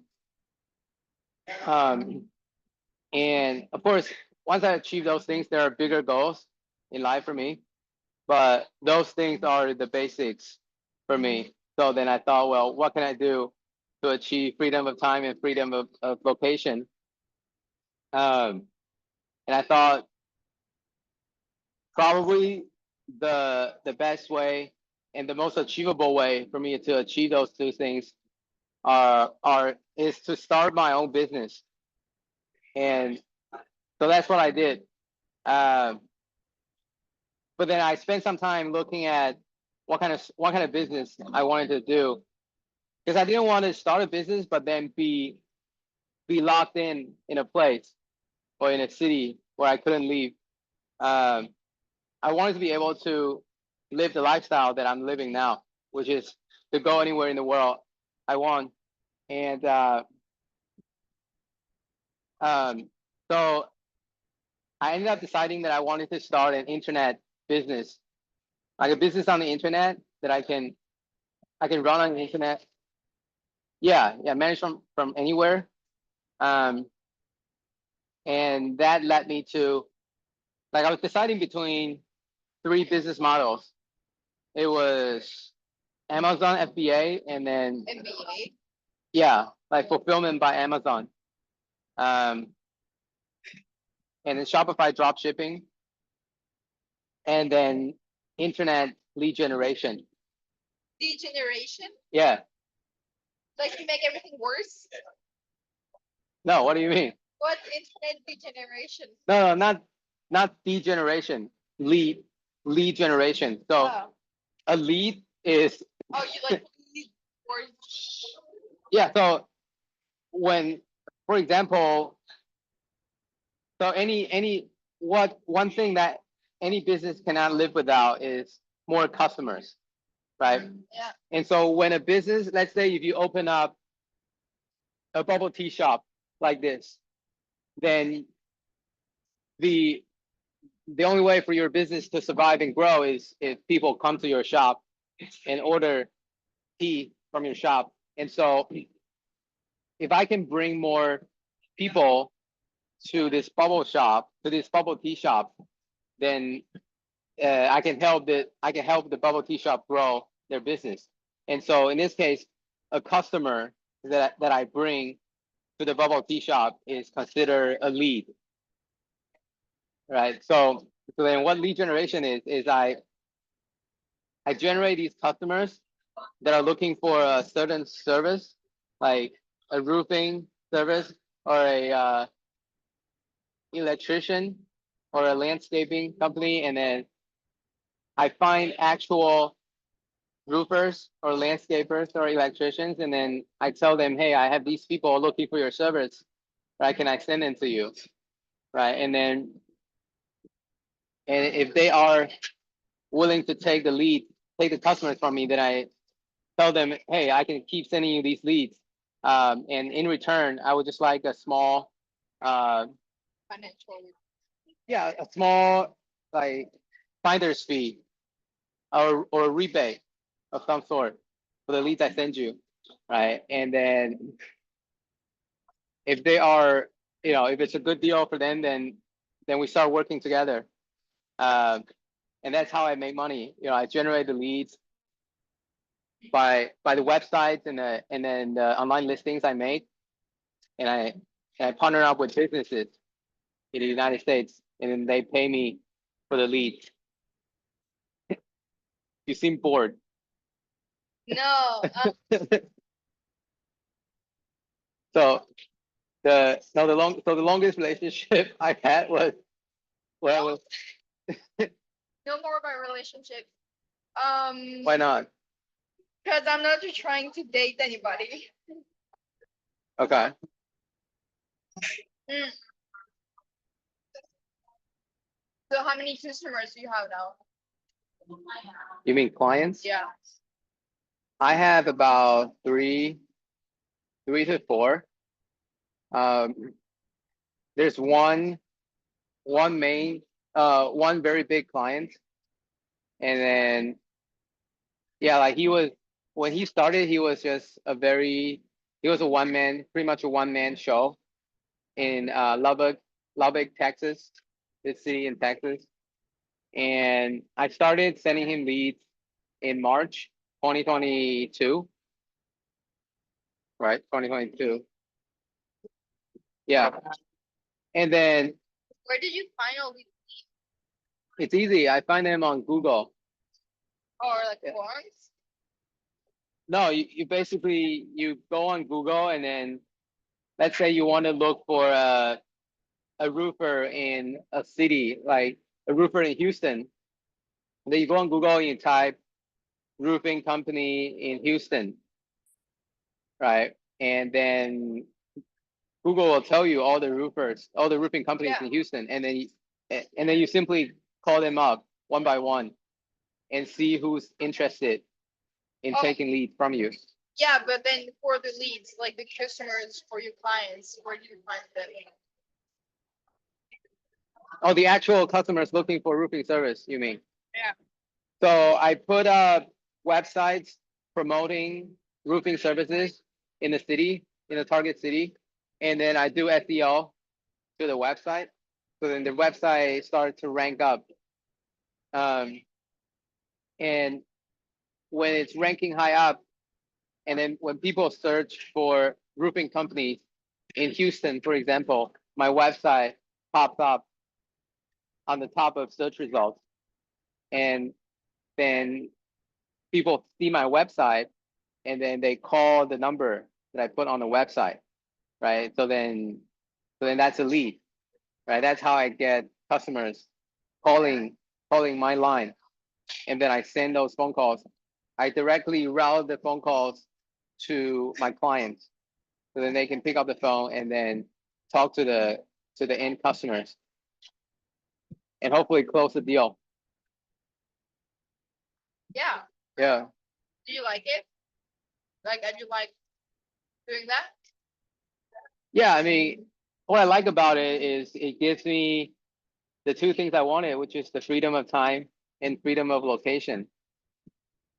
And of course, once I achieve those things, there are bigger goals in life for me. But those things are the basics for me. So then I thought, well, what can I do to achieve freedom of time and freedom of location? And I thought probably the best way and the most achievable way for me to achieve those two things is to start my own business. And so that's what I did. But then I spent some time looking at what kind of business I wanted to do, because I didn't want to start a business but then be locked in a place or in a city where I couldn't leave. Um, I wanted to be able to live the lifestyle that I'm living now, which is to go anywhere in the world I want. And so I ended up deciding that I wanted to start an internet business, like a business on the internet that I can run on the internet. Yeah, manage from anywhere. Um, and that led me to, like, I was deciding between three business models. It was Amazon FBA, and then MBA. yeah, like fulfillment by Amazon, and then Shopify drop shipping, and then internet lead generation. Degeneration. Yeah. Like you make everything worse. No, what do you mean? What internet degeneration? No, not degeneration. Lead generation. So a lead is Oh, you like lead words. yeah. So when, for example, so one thing that any business cannot live without is more customers, right? Yeah. And so when a business, let's say if you open up a bubble tea shop like this, then the only way for your business to survive and grow is if people come to your shop and order tea from your shop. And so if I can bring more people to this bubble tea shop, then I can help the bubble tea shop grow their business. And so in this case, a customer that I bring to the bubble tea shop is considered a lead, right? So then what lead generation is I generate these customers that are looking for a certain service, like a roofing service or a electrician or a landscaping company, and then I find actual roofers or landscapers or electricians, and then I tell them, hey, I have these people looking for your service, right? Can I send them to you? right? And if they are willing to take the lead, take the customers from me, then I tell them, hey, I can keep sending you these leads. And in return, I would just like a small, Financial. yeah, a small like finder's fee or a rebate of some sort for the leads I send you, right? And then if they are, if it's a good deal for them, then we start working together. And that's how I make money. I generate the leads by the websites and then the online listings I make, and I partner up with businesses in the United States, and then they pay me for the leads. You seem bored. No. So the longest relationship I had was well, No more about relationships. why not? Because I'm not trying to date anybody. Okay. Mm. So how many customers do you have now? You mean clients? Yeah. I have about three to four. There's one main, one very big client, and then yeah, like when he started, he was just he was a pretty much a one man show in Lubbock, Texas, this city in Texas, and I started sending him leads in March 2022, right? 2022. Yeah, and then Where did you find all these it's easy. I find them on Google. or like Yeah. forums? No, you basically you go on Google, and then let's say you want to look for a roofer in a city, like a roofer in Houston. Then you go on Google and you type roofing company in Houston, right? And then Google will tell you all the roofing companies Yeah. in Houston, and then you simply call them up one by one and see who's interested in Oh. taking leads from you. Yeah, but then for the leads, like the customers for your clients, where do you find them? Oh, the actual customers looking for roofing service, you mean? Yeah. So I put up websites promoting roofing services in the city, in the target city, and then I do SEO to the website. So then the website started to rank up. And when it's ranking high up, and then when people search for roofing companies in Houston, for example, my website pops up on the top of search results. And then people see my website, and then they call the number that I put on the website, right? So then that's a lead, right? That's how I get customers calling my line, and then I send those phone calls. I directly route the phone calls to my clients, so then they can pick up the phone and then talk to the end customers, and hopefully close the deal. Yeah. Yeah. Do you like it? Like, do you like doing that? Yeah, I mean, what I like about it is it gives me the two things I wanted, which is the freedom of time and freedom of location.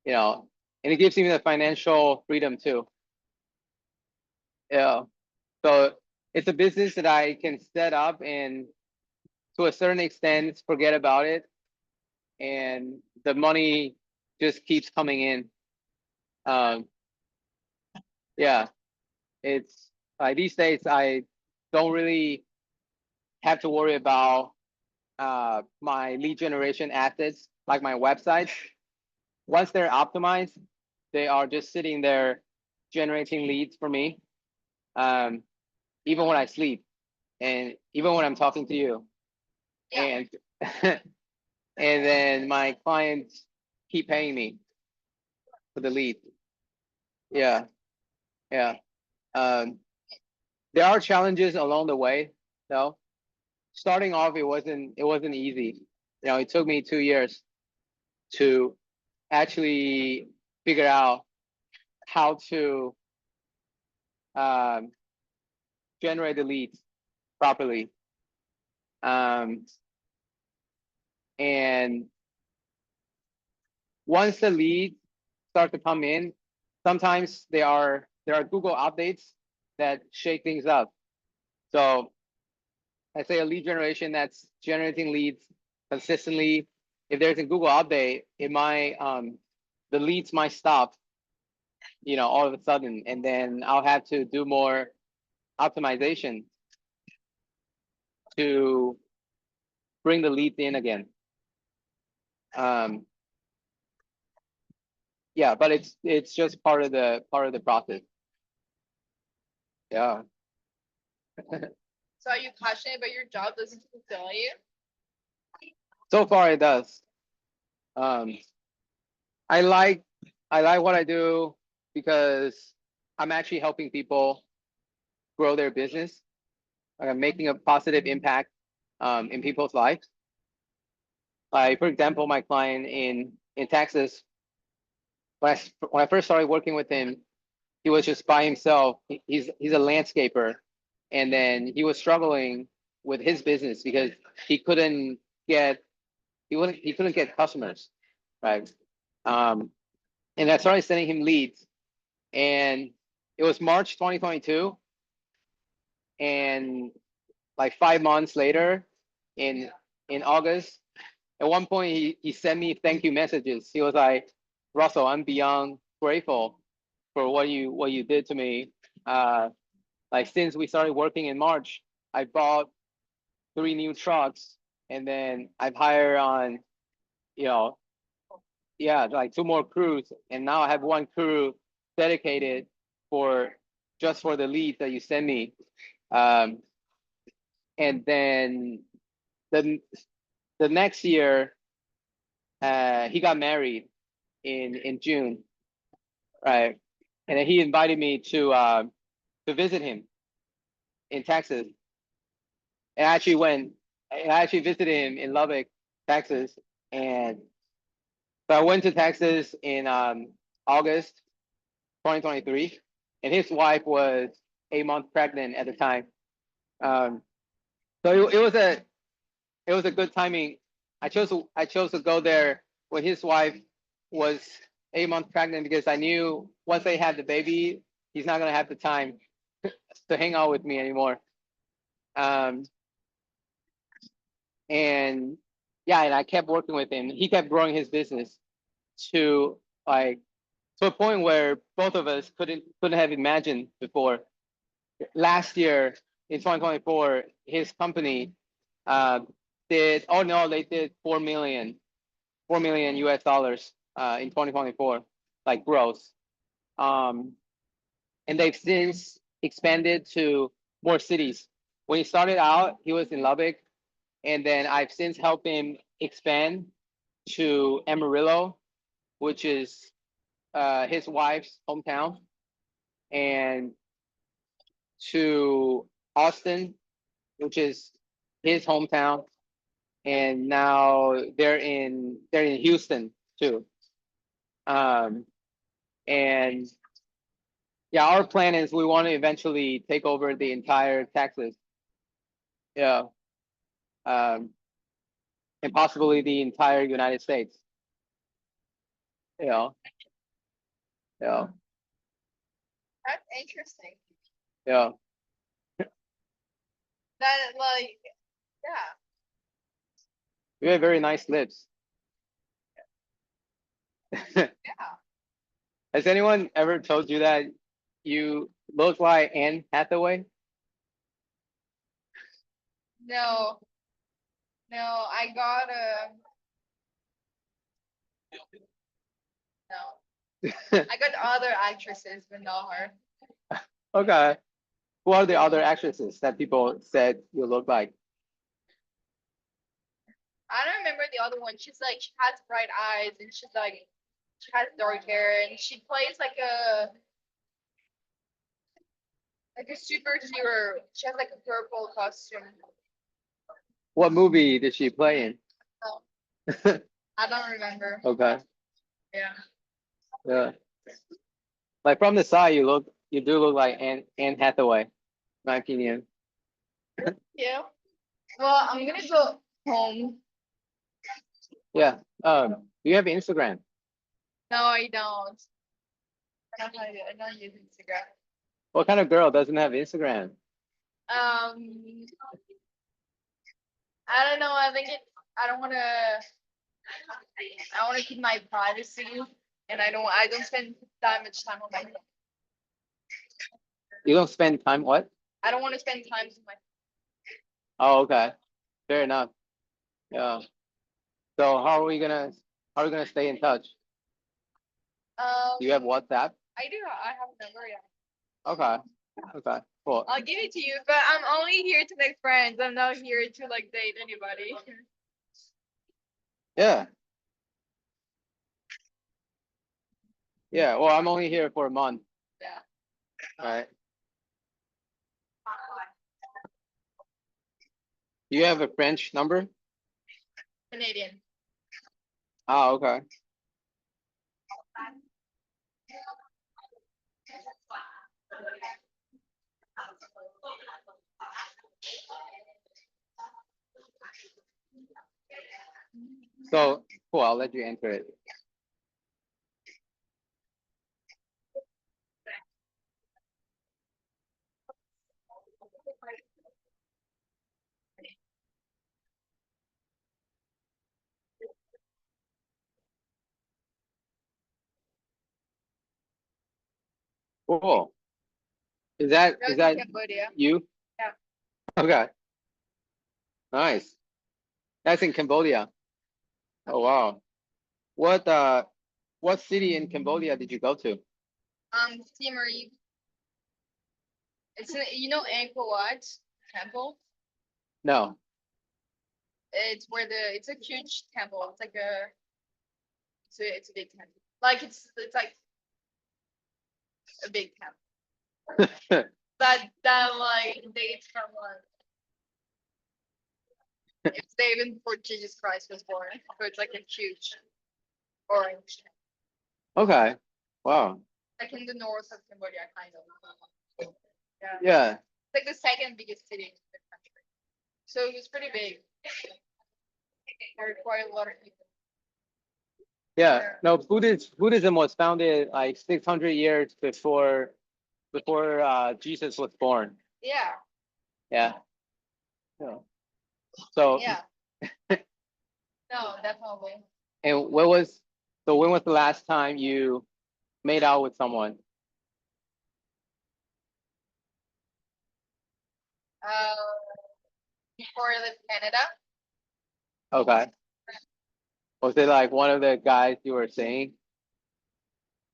And it gives me the financial freedom too. Yeah. So it's a business that I can set up and to a certain extent forget about it, and the money just keeps coming in. Um, yeah, it's like these days I don't really have to worry about my lead generation assets like my websites. Once they're optimized, they are just sitting there generating leads for me, even when I sleep and even when I'm talking to you. Yeah. And and then my clients keep paying me for the lead. Yeah, yeah. There are challenges along the way, though. starting off, it wasn't easy. It took me 2 years to actually figure out how to um, generate the leads properly. Um, and once the leads start to come in, sometimes there are Google updates that shake things up. So I say a lead generation that's generating leads consistently. If there's a Google update, it might the leads might stop, all of a sudden, and then I'll have to do more optimization to bring the leads in again. Yeah, but it's just part of the process. Yeah. So are you passionate about your job? Does it fulfill you? So far it does. Um, I like what I do because I'm actually helping people grow their business. I'm making a positive impact in people's lives. Like for example, my client in Texas, when I first started working with him, he was just by himself. He's a landscaper, and then he was struggling with his business because he couldn't get he couldn't get customers, right? Um, and I started sending him leads, and it was March 2022, and like 5 months later, in August, at one point he sent me thank you messages. He was like, Russell, I'm beyond grateful for what you did to me. Like since we started working in March, I bought 3 new trucks, and then I've hired on, you know, yeah, like 2 more crews, and now I have 1 crew dedicated for just for the leads that you send me. Um, and then the the next year, he got married in June, right? And then he invited me to visit him in Texas. And I actually visited him in Lubbock, Texas. And so I went to Texas in August 2023, and his wife was 8 months pregnant at the time. Um, so it was a good timing. I chose to go there when his wife was 8 months pregnant because I knew once they had the baby, he's not gonna have the time to hang out with me anymore. Um, and yeah, and I kept working with him. He kept growing his business to like to a point where both of us couldn't have imagined before. Last year in 2024, his company uh, did oh no, they did 4 million US dollars in 2024, like gross. Um, and they've since expanded to more cities. When he started out, he was in Lubbock, and then I've since helped him expand to Amarillo, which is his wife's hometown, and to Austin, which is his hometown, and now they're in Houston too. Um, and yeah, our plan is we want to eventually take over the entire Texas, yeah, um, and possibly the entire United States. Yeah, yeah, That's interesting. yeah. That like yeah. You have very nice lips. Has Yeah. anyone ever told you that you look like Anne Hathaway? No, no, I got no. I got other actresses, but not her. Okay. Who are the other actresses that people said you look like? I don't remember the other one. She's like she has bright eyes and she's like she has dark hair and she plays like a superhero. She has like a purple costume. What movie did she play in? Oh, I don't remember. Okay. Yeah. Yeah. Like from the side, you do look like Anne Hathaway, my opinion. Yeah. Well, I'm gonna go home. Yeah. Do you have Instagram? No, I don't. I don't use Instagram. What kind of girl doesn't have Instagram? Um, I don't know. I think it. I don't want to. I want to keep my privacy, and I don't. I don't spend that much time on my. You don't spend time what? I don't want to spend time with my. Oh, okay. Fair enough. Yeah. So how are we gonna stay in touch? Do you have WhatsApp? I do. I have a number. Yeah. Okay. Okay. Cool. I'll give it to you, but I'm only here to make friends. I'm not here to like date anybody. Yeah. Yeah. Well, I'm only here for a month. Yeah. All right. Do you have a French number? Canadian. Oh, okay. So cool. I'll let you enter it. Cool. Is that Cambodia. you? Yeah. Okay. Nice. That's in Cambodia. Oh wow. What city in Cambodia did you go to? Siem Reap. Angkor Wat temple. No. It's where it's a huge temple. It's like it's a big temple. Like it's like a big temple. That like dates from it's even before Jesus Christ was born. So it's like a huge orange temple. Okay. Wow. Like in the north of Cambodia, kind of. Yeah. Yeah. It's like the second biggest city in the country. So it was pretty big. There were quite a lot of people. Yeah. No, Buddhism was founded like 600 years before Jesus was born. Yeah. Yeah. Yeah. So Yeah. No, definitely. and when was the last time you made out with someone? Before I left Canada. Okay. Was it like one of the guys you were saying?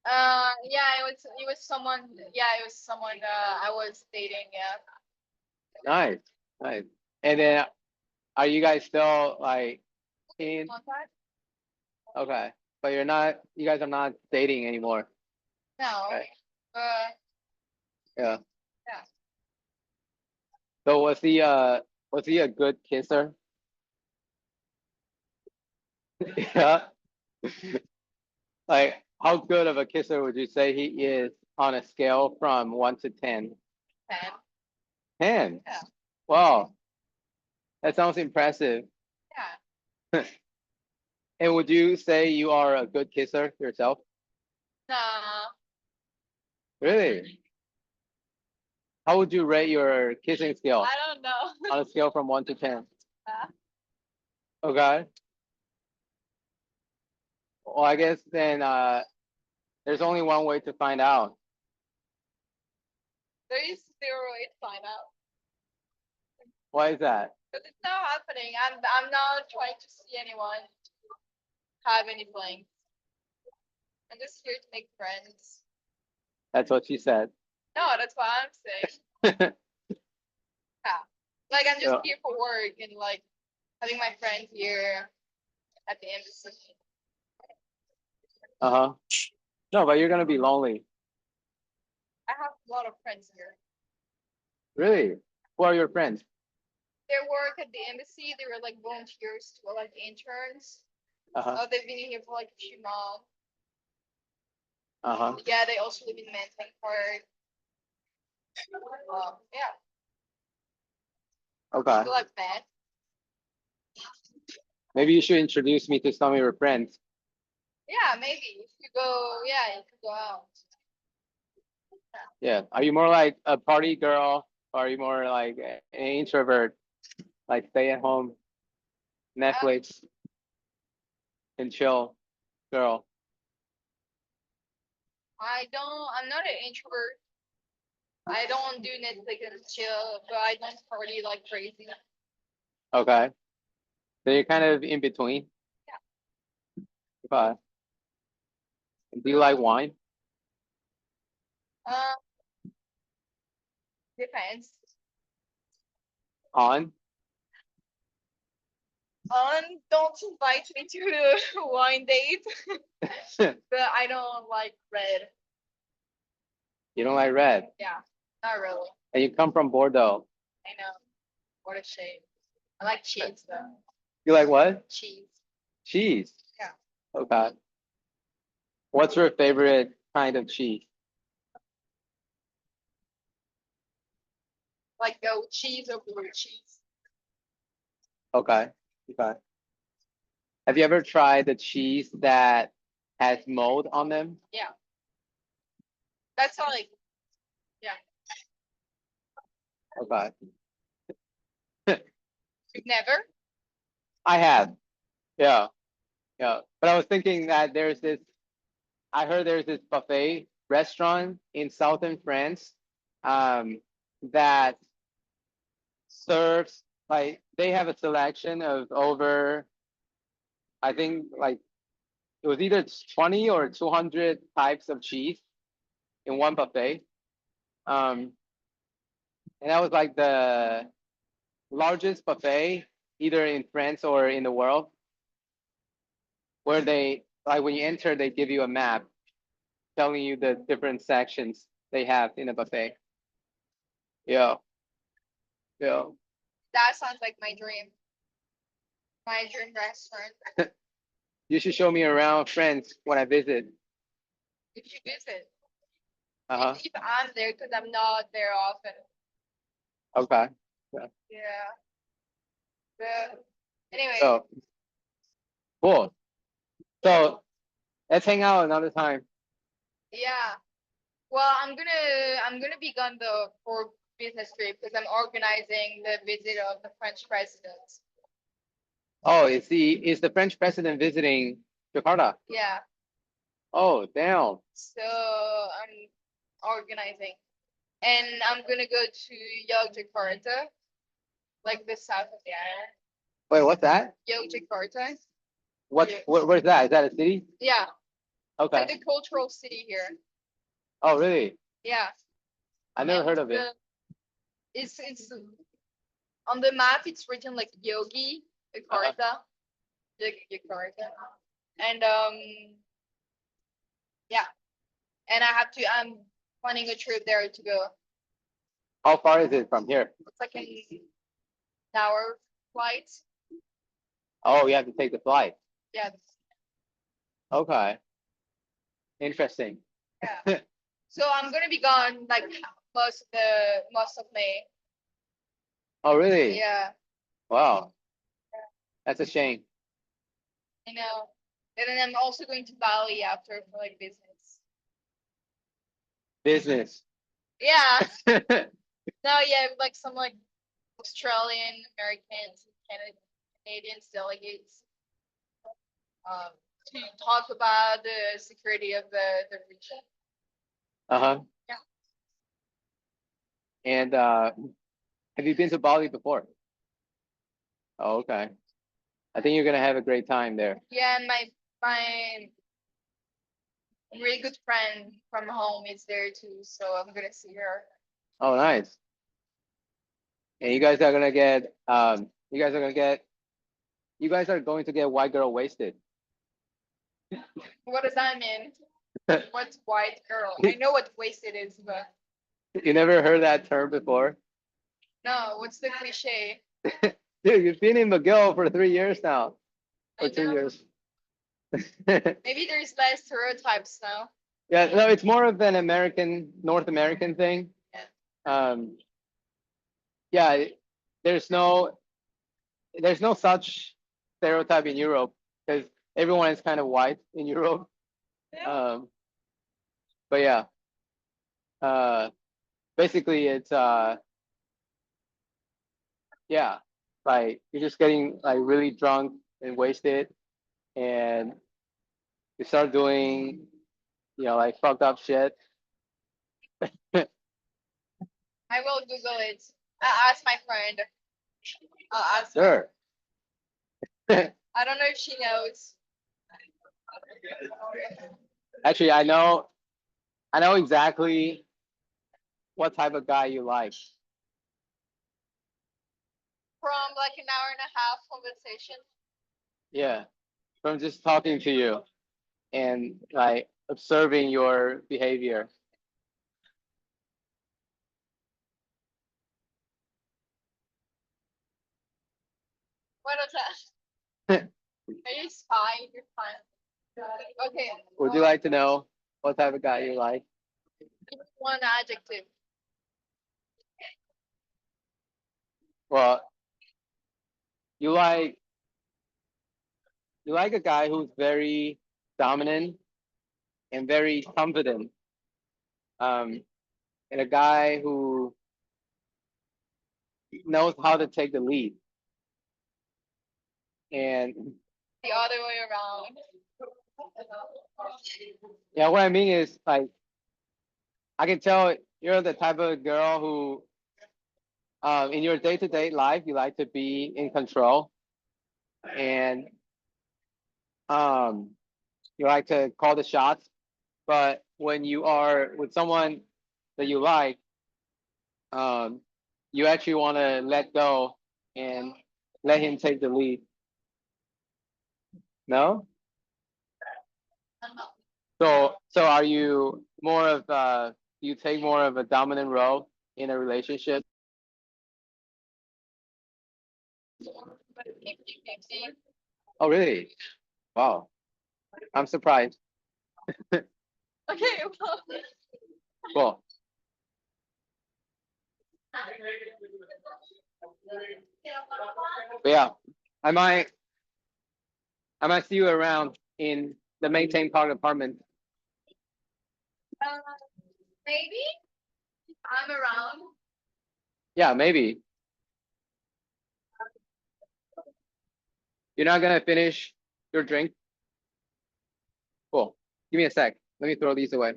Yeah, it was someone. Yeah, it was someone I was dating. Yeah. Nice. Nice. And then are you guys still like in? Contact? Okay. But you guys are not dating anymore. No. Right. Yeah. Yeah. So was he a good kisser? Yeah. Like how good of a kisser would you say he is on a scale from 1 to 10? 10. 10. Yeah. Wow. That sounds impressive. Yeah. And would you say you are a good kisser yourself? Nah. Really? How would you rate your kissing skill I don't know. on a scale from 1 to 10? Yeah. Okay. Well, I guess then there's only one way to find out. There is zero way to find out. Why is that? But it's not happening. I'm not trying to see anyone have any flings. I'm just here to make friends. That's what she said. No, that's what I'm saying. Yeah. Like I'm just Yeah. here for work and like having my friends here at the embassy. Uh-huh. No, but you're gonna be lonely. I have a lot of friends here. Really? Who are your friends? they work at the embassy. They were like volunteers to like interns. Uh-huh. They've been here for like a few months. Uh-huh. Yeah, they also live in Manhattan Park. Yeah, Okay. feel like that. Maybe you should introduce me to some of your friends. Yeah, maybe if you go, yeah, you could go out. Yeah. Are you more like a party girl, or are you more like an introvert, like stay at home, Netflix and chill girl? I'm not an introvert. I don't do Netflix and chill, but I don't party like crazy. Okay. So you're kind of in between. Okay. Do you like wine? Uh, depends. On? Don't invite me to the wine date, but I don't like red. You don't like red. Yeah, not really. And you come from Bordeaux. I know. What a shame. I like cheese though. You like what? Cheese. Cheese. Yeah. Okay. What's your favorite kind of cheese? Like goat cheese or blue cheese. Okay. Okay. Have you ever tried the cheese that has mold on them? Yeah. That's all like, yeah. Okay. You've never? I have. Yeah. Yeah. But I was thinking that I heard there's this buffet restaurant in southern France that serves, like, they have a selection of over, I think, like, it was either 20 or 200 types of cheese in one buffet. Um, and that was like the largest buffet either in France or in the world, where they, like, when you enter, they give you a map telling you the different sections they have in a buffet. Yeah, yeah. That sounds like my dream. My dream restaurant. You should show me around France when I visit. If you visit. Uh-huh. If I'm there, because I'm not there often. Okay. Yeah. Yeah. But anyway, So cool. So let's hang out another time. yeah. Well, I'm gonna be gone though for business trip because I'm organizing the visit of the French president. Oh, is the French president visiting Jakarta? Yeah. Oh, damn. So I'm organizing. And I'm gonna go to Yogyakarta, like the south of the island. Wait, what's that? Yogyakarta. Where's that? Is that a city? Yeah. It's like Okay. the cultural city here. Oh, really? Yeah. I never And heard of it. it's on the map it's written like Yogi Jakarta. Jakarta. And yeah. And I'm planning a trip there to go. How far is it from here? It's like an hour flight. Oh, you have to take the flight. Yeah. Okay. Interesting. Yeah. So I'm gonna be gone like most of May. Oh, really? Yeah, Wow. That's a shame. I know. And then I'm also going to Bali after for like business. Business. Yeah. No, yeah, like some like Australian, Americans, Canadians delegates to talk about the security of the region. Uh-huh. Yeah. And have you been to Bali before? Oh, okay. I think you're gonna have a great time there. Yeah, and my really good friend from home is there too, so I'm gonna see her. Oh, nice. And you guys are gonna get you guys are going to get white girl wasted. What does that mean? What's white girl? I know what wasted is, but You never heard that term before? no, what's the cliche? Dude, you've been in McGill for 3 years now, I or 2 know. years. Maybe there's less stereotypes now. Yeah, no, it's more of an American, North American thing. Um, yeah, there's no there's no such stereotype in Europe because everyone is kind of white in Europe. Um, but yeah, uh, basically it's yeah, like you're just getting like really drunk and wasted, and you start doing like fucked up shit. I will Google it. I asked my friend. I'll ask her. Sure. I don't know if she knows. Actually, I know exactly what type of guy you like. From like an hour and a half conversation. Yeah, from just talking to you and like observing your behavior. What is that? Are you spy? You're fine. Okay. Would you like to know what type of guy you like? One adjective. Well, you like a guy who's very dominant and very confident. And a guy who knows how to take the lead. And The other way around. yeah, what I mean is like I can tell you're the type of girl who in your day-to-day life you like to be in control and um you like to call the shots, but when you are with someone that you like, um you actually want to let go and let him take the lead. No? So are you more of you take more of a dominant role in a relationship? 50-50. Oh, really? Wow. I'm surprised. Okay, well. Cool. But yeah, I might see you around in the maintain park apartment. Maybe I'm around. Yeah, maybe. You're not gonna finish your drink? Cool. Give me a sec. Let me throw these away.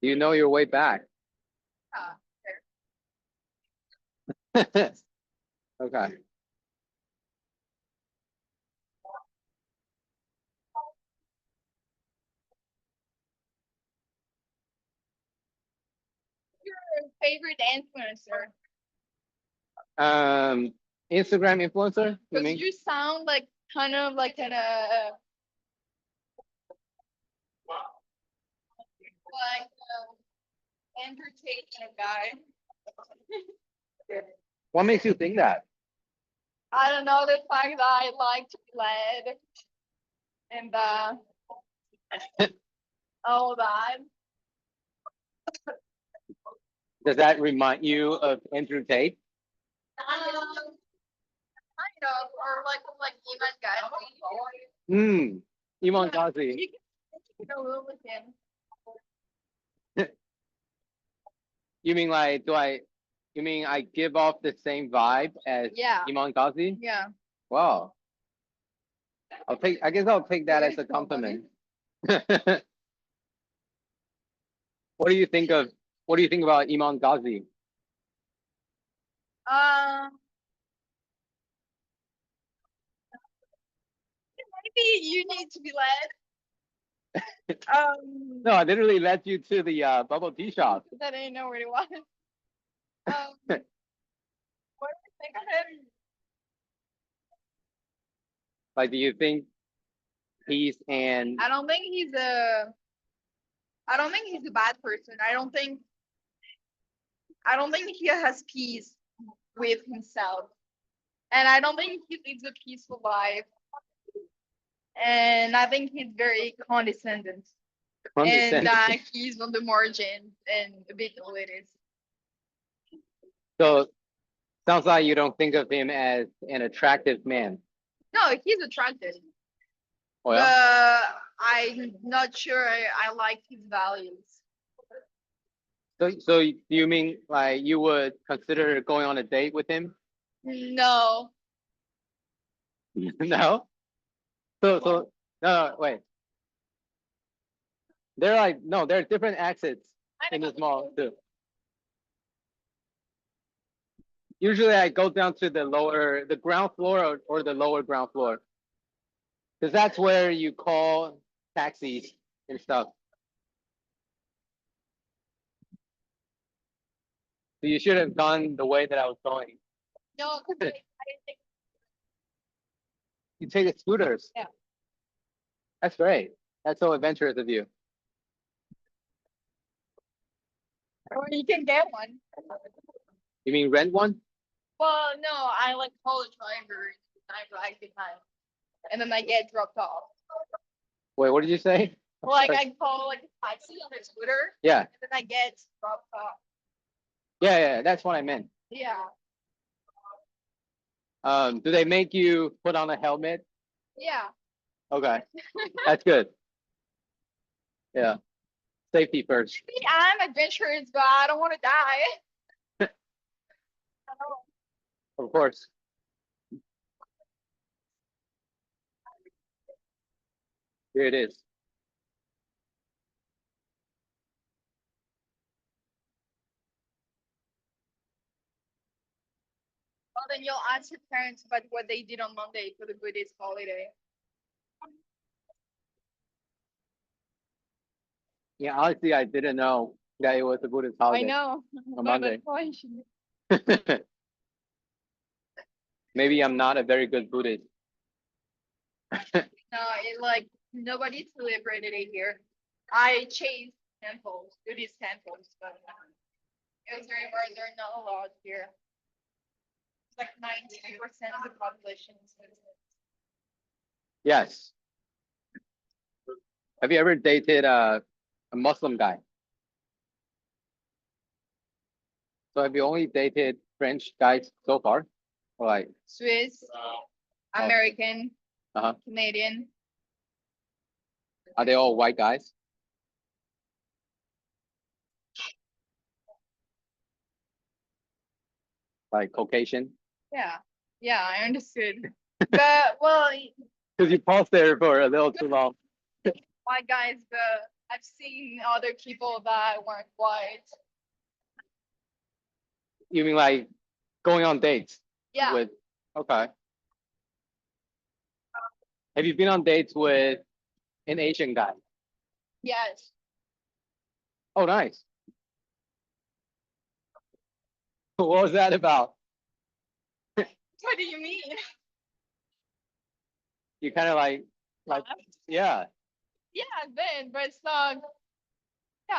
Do you know your way back? Okay. Your favorite influencer? Instagram influencer, you Because mean? you sound like kind of like an like entertaining guy. What makes you think that? I don't know, the fact that I like to be led and all that. Does that remind you of Andrew Tate? Kind of, or like even guy. Iman Ghazi. You can go a little with him. You mean like you mean I give off the same vibe as Yeah. Iman Ghazi? Yeah. Wow. I guess I'll take that as a compliment. What do you think about Iman Ghazi? Maybe you need to be led. No, I literally led you to the bubble tea shop. That I didn't know where it was. What do you think of him? Like, do you think he's and I don't think he's a bad person. I don't think he has peace with himself. And I don't think he lives a peaceful life. And I think he's very condescending. And he's on the margin and a bit elitist. So sounds like you don't think of him as an attractive man. No, he's attractive. Oh, yeah? I'm not sure I like his values. So do you mean like you would consider going on a date with him? No. No? So no, wait. They're like, no, there are different exits in this mall too. Usually I go down to the ground floor or the lower ground floor. Because that's where you call taxis and stuff. So you should have gone the way that I was going. No, I didn't think. You take the scooters. Yeah. That's great. That's so adventurous of you. Or you can get one. You mean rent one? Well, no, I like call a driver and I drive behind. And then I get dropped off. Wait, what did you say? Like I call like a taxi on a scooter. Yeah. And then I get dropped off. Yeah, that's what I meant. Yeah. Do they make you put on a helmet? Yeah. Okay. That's good. Yeah. Safety first. I'm adventurous, but I don't want to die. Of course. Here it is. Well, then you'll ask your parents about what they did on Monday for the Buddhist holiday. Yeah, honestly, I didn't know that it was a Buddhist holiday. I know. On Monday. That's why Maybe I'm not a very good Buddhist. No, like nobody celebrated it here. I chased temples, Buddhist temples, but it was very hard. They're not allowed here. It's like 92% of the population is Muslims. Yes. Have you ever dated a Muslim guy? So have you only dated French guys so far? Or like, Swiss, American, Canadian. Are they all white guys? Like Caucasian? Yeah, I understood. But well, Because you paused there for a little too long. white guys, but I've seen other people that weren't white. You mean like going on dates? Yeah. With, okay. Have you been on dates with an Asian guy? Yes. Oh, nice. What was that about? What do you mean? You kind of like, yeah. Yeah, I've been, but it's not. Yeah.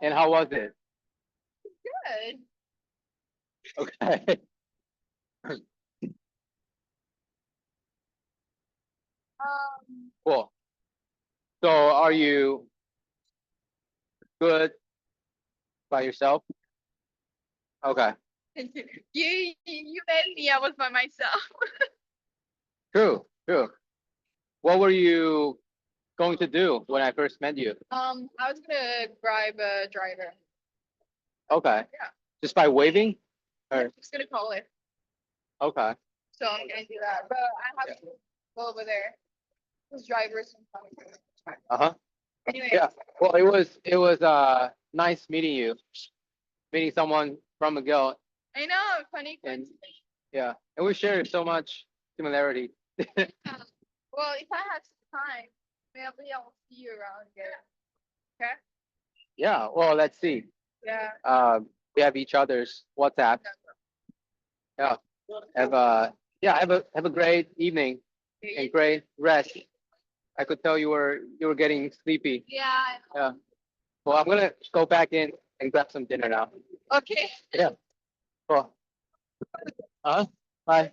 And how was it? Good. Okay. Cool. So are you good by yourself? Okay. You met me. I was by myself. True. What were you going to do when I first met you? I was gonna bribe a driver. Okay. Yeah. Just by waving? I'm just gonna call it. Okay. So I'm gonna do that, but I have to go over there. Those drivers. Anyway. Yeah. Well, it was nice meeting you. Meeting someone from McGill. I know, funny. And yeah, and we share so much similarity. Well, if I have some time, maybe I'll see you around here. Okay? Yeah. Well, let's see. Yeah. We have each other's WhatsApp. Yeah. Have a great evening. and Gray, rest. I could tell you were getting sleepy. Yeah. Yeah. Well, I'm gonna go back in and grab some dinner now. Okay. Yeah. Cool. Bye.